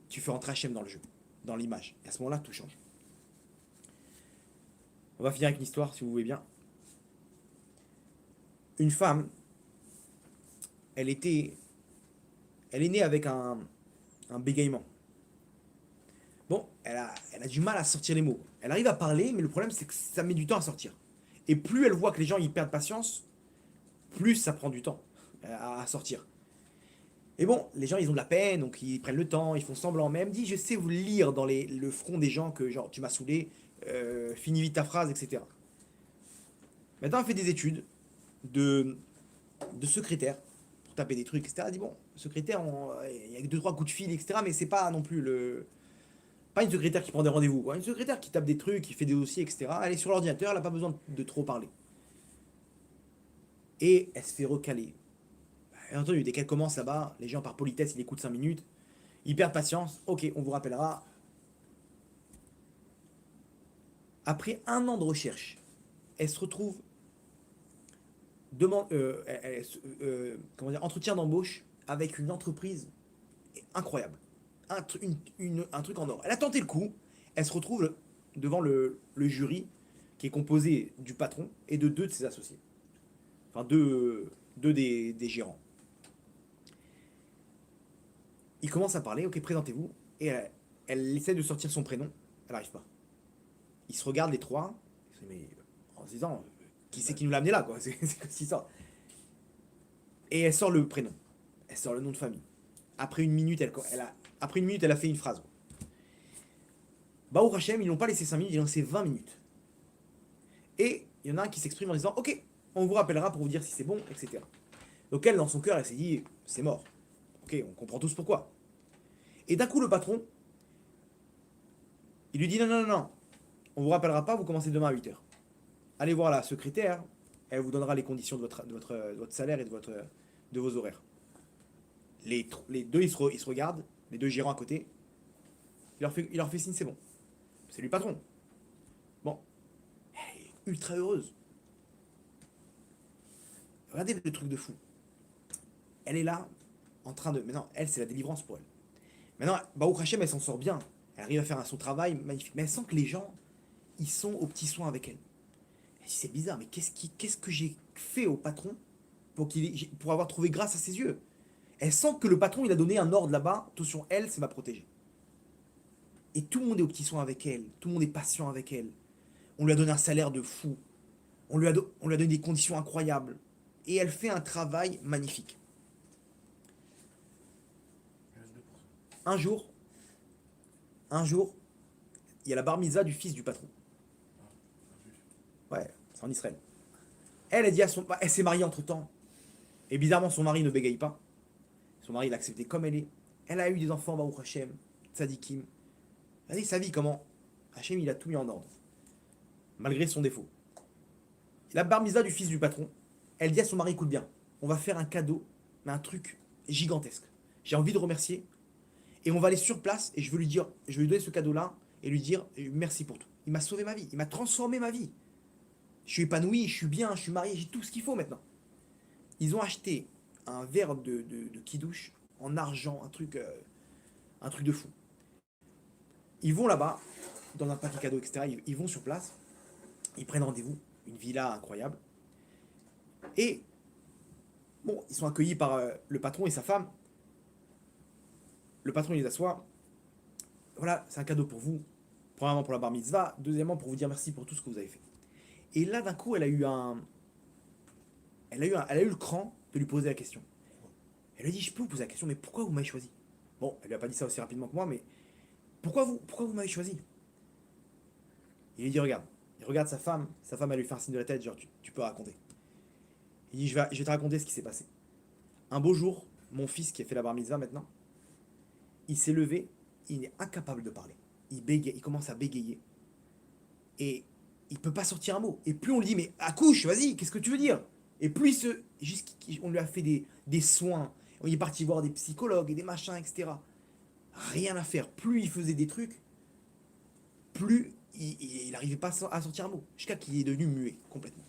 tu fais entrer Hachem dans le jeu, dans l'image. Et à ce moment-là, tout change. On va finir avec une histoire, si vous voulez bien. Une femme, elle est née avec un bégaiement. Bon, elle a du mal à sortir les mots. Elle arrive à parler, mais le problème, c'est que ça met du temps à sortir. Et plus elle voit que les gens y perdent patience, plus ça prend du temps à sortir. Et bon, les gens, ils ont de la peine, donc ils prennent le temps, ils font semblant. Mais elle me dit, je sais vous lire dans le front des gens que, genre, tu m'as saoulé, finis vite ta phrase, etc. Maintenant, elle fait des études de secrétaire pour taper des trucs, etc. Elle dit, bon, secrétaire, il y a que 2-3 coups de fil, etc. Mais c'est pas non plus pas une secrétaire qui prend des rendez-vous, quoi. Une secrétaire qui tape des trucs, qui fait des dossiers, etc. Elle est sur l'ordinateur, elle n'a pas besoin de trop parler. Et elle se fait recaler. Bien entendu, dès qu'elle commence là-bas, les gens par politesse, ils écoutent 5 minutes, ils perdent patience, ok, on vous rappellera. Après 1 an de recherche, elle se retrouve entretien d'embauche avec une entreprise incroyable. Un truc en or. Elle a tenté le coup, elle se retrouve devant le jury qui est composé du patron et de 2 de ses associés. Enfin, deux des gérants. Il commence à parler, ok, présentez-vous. Et elle essaie de sortir son prénom, elle n'arrive pas. Ils se regardent les 3, mais en se disant, qui c'est qui nous l'a amené là, quoi? C'est comme si ça. Et elle sort le prénom, elle sort le nom de famille. Après une minute, elle a fait une phrase. Baruch Hashem, ils n'ont pas laissé 5 minutes, ils ont laissé 20 minutes. Et il y en a un qui s'exprime en disant, ok, on vous rappellera pour vous dire si c'est bon, etc. Donc elle, dans son cœur, elle s'est dit, c'est mort. Ok, on comprend tous pourquoi. Et d'un coup, le patron, il lui dit, non, on vous rappellera pas, vous commencez demain à 8h. Allez voir la secrétaire, elle vous donnera les conditions de votre salaire et de vos horaires. Les 2, ils se regardent, les 2 gérants à côté, il leur fait signe, c'est bon. C'est lui le patron. Bon, elle est ultra heureuse. Regardez le truc de fou. Elle est là, en train de... Maintenant, elle, c'est la délivrance pour elle. Maintenant, Baruch Hashem, elle s'en sort bien. Elle arrive à faire son travail magnifique. Mais elle sent que les gens, ils sont aux petits soins avec elle. Elle dit, c'est bizarre, mais qu'est-ce que j'ai fait au patron pour avoir trouvé grâce à ses yeux? Elle sent que le patron, il a donné un ordre là-bas. Attention, elle, c'est ma protégée. Et tout le monde est aux petits soins avec elle. Tout le monde est patient avec elle. On lui a donné un salaire de fou. On lui a donné des conditions incroyables. Et elle fait un travail magnifique. Un jour, il y a la bar mitzvah du fils du patron. Ouais, c'est en Israël. Elle a dit elle s'est mariée entre-temps. Et bizarrement, son mari ne bégaye pas. Son mari l'a accepté comme elle est. Elle a eu des enfants, Baruch Hashem, tzadikim. Regardez sa vie, comment Hashem, il a tout mis en ordre. Malgré son défaut. La bar mitzvah du fils du patron, elle dit à son mari, écoute bien, on va faire un cadeau, mais un truc gigantesque. J'ai envie de remercier. Et on va aller sur place et je vais lui donner ce cadeau-là et lui dire merci pour tout. Il m'a sauvé ma vie, il m'a transformé ma vie. Je suis épanoui, je suis bien, je suis marié, j'ai tout ce qu'il faut maintenant. Ils ont acheté un verre de kidouche en argent, un truc de fou. Ils vont là-bas, dans un paquet cadeau, etc. Ils vont sur place, ils prennent rendez-vous, une villa incroyable. Et bon, ils sont accueillis par le patron et sa femme. Le patron, il les assoit. Voilà, c'est un cadeau pour vous. Premièrement pour la bar mitzvah, deuxièmement pour vous dire merci pour tout ce que vous avez fait. Et là, d'un coup, elle a eu le cran de lui poser la question. Elle lui a dit, je peux vous poser la question, mais pourquoi vous m'avez choisi? Bon, elle lui a pas dit ça aussi rapidement que moi, mais pourquoi vous m'avez choisi? Il lui dit, regarde. Il regarde sa femme, elle lui fait un signe de la tête, genre, tu peux raconter. Il dit, je vais te raconter ce qui s'est passé. Un beau jour, mon fils qui a fait la bar mitzvah maintenant, il s'est levé, il est incapable de parler. Il bégaye, il commence à bégayer. Et il peut pas sortir un mot. Et plus on lui dit, mais accouche, vas-y, qu'est-ce que tu veux dire? Et plus on lui a fait des soins. On est parti voir des psychologues et des machins, etc. Rien à faire. Plus il faisait des trucs, plus il n'arrivait pas à sortir un mot. Jusqu'à qu'il est devenu muet, complètement.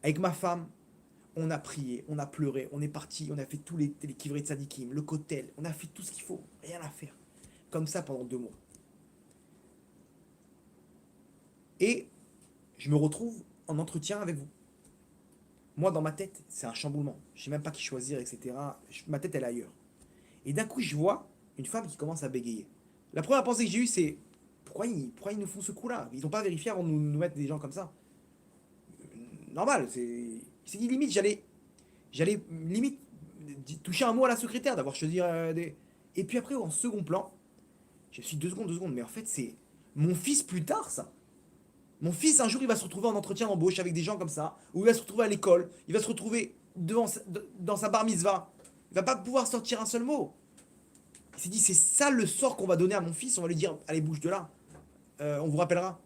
Avec ma femme, on a prié, on a pleuré, on est parti, on a fait tous les kivrei de Sadikim, le kotel, on a fait tout ce qu'il faut. Rien à faire. Comme ça pendant 2 mois. Et je me retrouve en entretien avec vous. Moi, dans ma tête, c'est un chamboulement. Je ne sais même pas qui choisir, etc. Ma tête, elle est ailleurs. Et d'un coup, je vois une femme qui commence à bégayer. La première pensée que j'ai eue, c'est pourquoi ils nous font ce coup-là? Ils n'ont pas vérifié avant de nous mettre des gens comme ça. Normal, il s'est dit limite, j'allais limite toucher un mot à la secrétaire d'avoir choisi des. Et puis après, en second plan, je suis 2 secondes, mais en fait, c'est mon fils plus tard, ça. Mon fils, un jour, il va se retrouver en entretien d'embauche avec des gens comme ça, ou il va se retrouver à l'école, il va se retrouver dans sa bar mitzvah. Il va pas pouvoir sortir un seul mot. Il s'est dit, c'est ça le sort qu'on va donner à mon fils, on va lui dire, allez, bouge de là, on vous rappellera.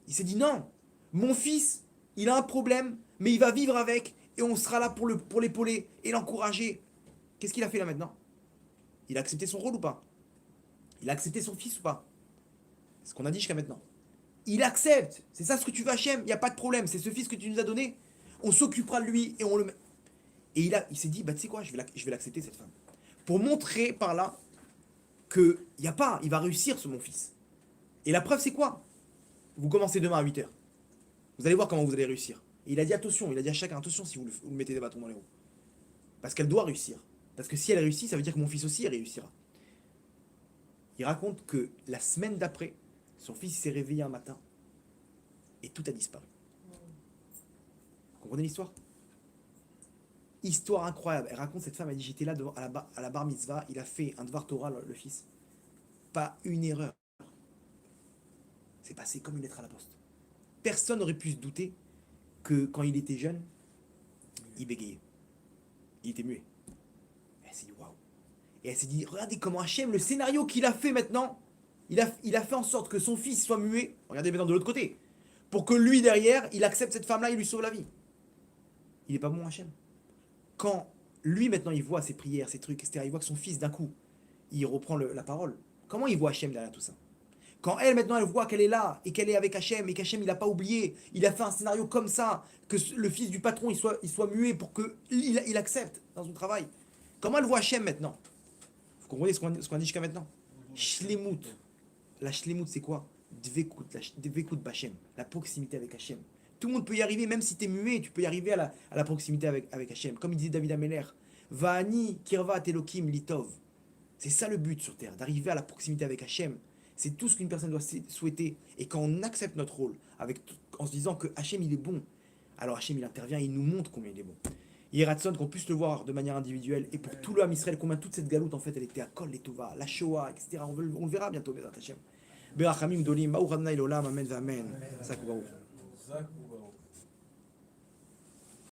Il s'est dit, non, mon fils, il a un problème, mais il va vivre avec, et on sera là pour l'épauler et l'encourager. Qu'est-ce qu'il a fait là maintenant? Il a accepté son rôle ou pas? Il a accepté son fils ou pas? C'est ce qu'on a dit jusqu'à maintenant. Il accepte. C'est ça ce que tu veux, Hachem. Il n'y a pas de problème. C'est ce fils que tu nous as donné. On s'occupera de lui et on le met. Et il s'est dit, bah tu sais quoi, je vais l'accepter cette femme. Pour montrer par là que il va réussir mon fils. Et la preuve c'est quoi? Vous commencez demain à 8h. Vous allez voir comment vous allez réussir. Et il a dit attention, il a dit à chacun attention si vous le mettez des bâtons dans les roues. Parce qu'elle doit réussir. Parce que si elle réussit, ça veut dire que mon fils aussi réussira. Il raconte que la semaine d'après, son fils s'est réveillé un matin et tout a disparu. Vous comprenez l'histoire? Histoire incroyable. Elle raconte, cette femme, elle dit, j'étais là à la bar mitzvah, il a fait un devoir Torah, le fils. Pas une erreur. C'est passé comme une lettre à la poste. Personne n'aurait pu se douter que quand il était jeune, il bégayait. Il était muet. Elle s'est dit, waouh. Et elle s'est dit, regardez comment Hachem, le scénario qu'il a fait maintenant, il a fait en sorte que son fils soit muet. Regardez maintenant de l'autre côté. Pour que lui, derrière, il accepte cette femme-là et lui sauve la vie. Il n'est pas bon, Hachem. Quand lui, maintenant, il voit ses prières, ses trucs, etc., il voit que son fils, d'un coup, il reprend la parole. Comment il voit Hachem derrière tout ça? Quand elle, maintenant, elle voit qu'elle est là et qu'elle est avec Hachem et qu'Hachem, il n'a pas oublié, il a fait un scénario comme ça, que le fils du patron, il soit muet pour qu'il accepte dans son travail. Comment elle voit Hachem maintenant? Vous comprenez ce qu'on a dit jusqu'à maintenant? Shlemut. La shlemut, c'est quoi? Dvekut b'Hachem, la proximité avec Hachem. Tout le monde peut y arriver, même si tu es muet, tu peux y arriver à la proximité avec Hachem. Comme il disait David Ameller, Va'ani kirvat Elokim litov. C'est ça le but sur terre, d'arriver à la proximité avec Hachem. C'est tout ce qu'une personne doit souhaiter. Et quand on accepte notre rôle, en se disant que Hachem il est bon, alors Hachem il intervient, il nous montre combien il est bon. Yeratson, qu'on puisse le voir de manière individuelle, et pour tout le Ham Israël, combien toute cette galoute en fait elle était à Kol et Tova, la Shoah, etc. On le verra bientôt, Bezrat Hachem. Berachamim Dolim, Baruch Adonai L'Olam, Amen, Amen. Zakou Baruch.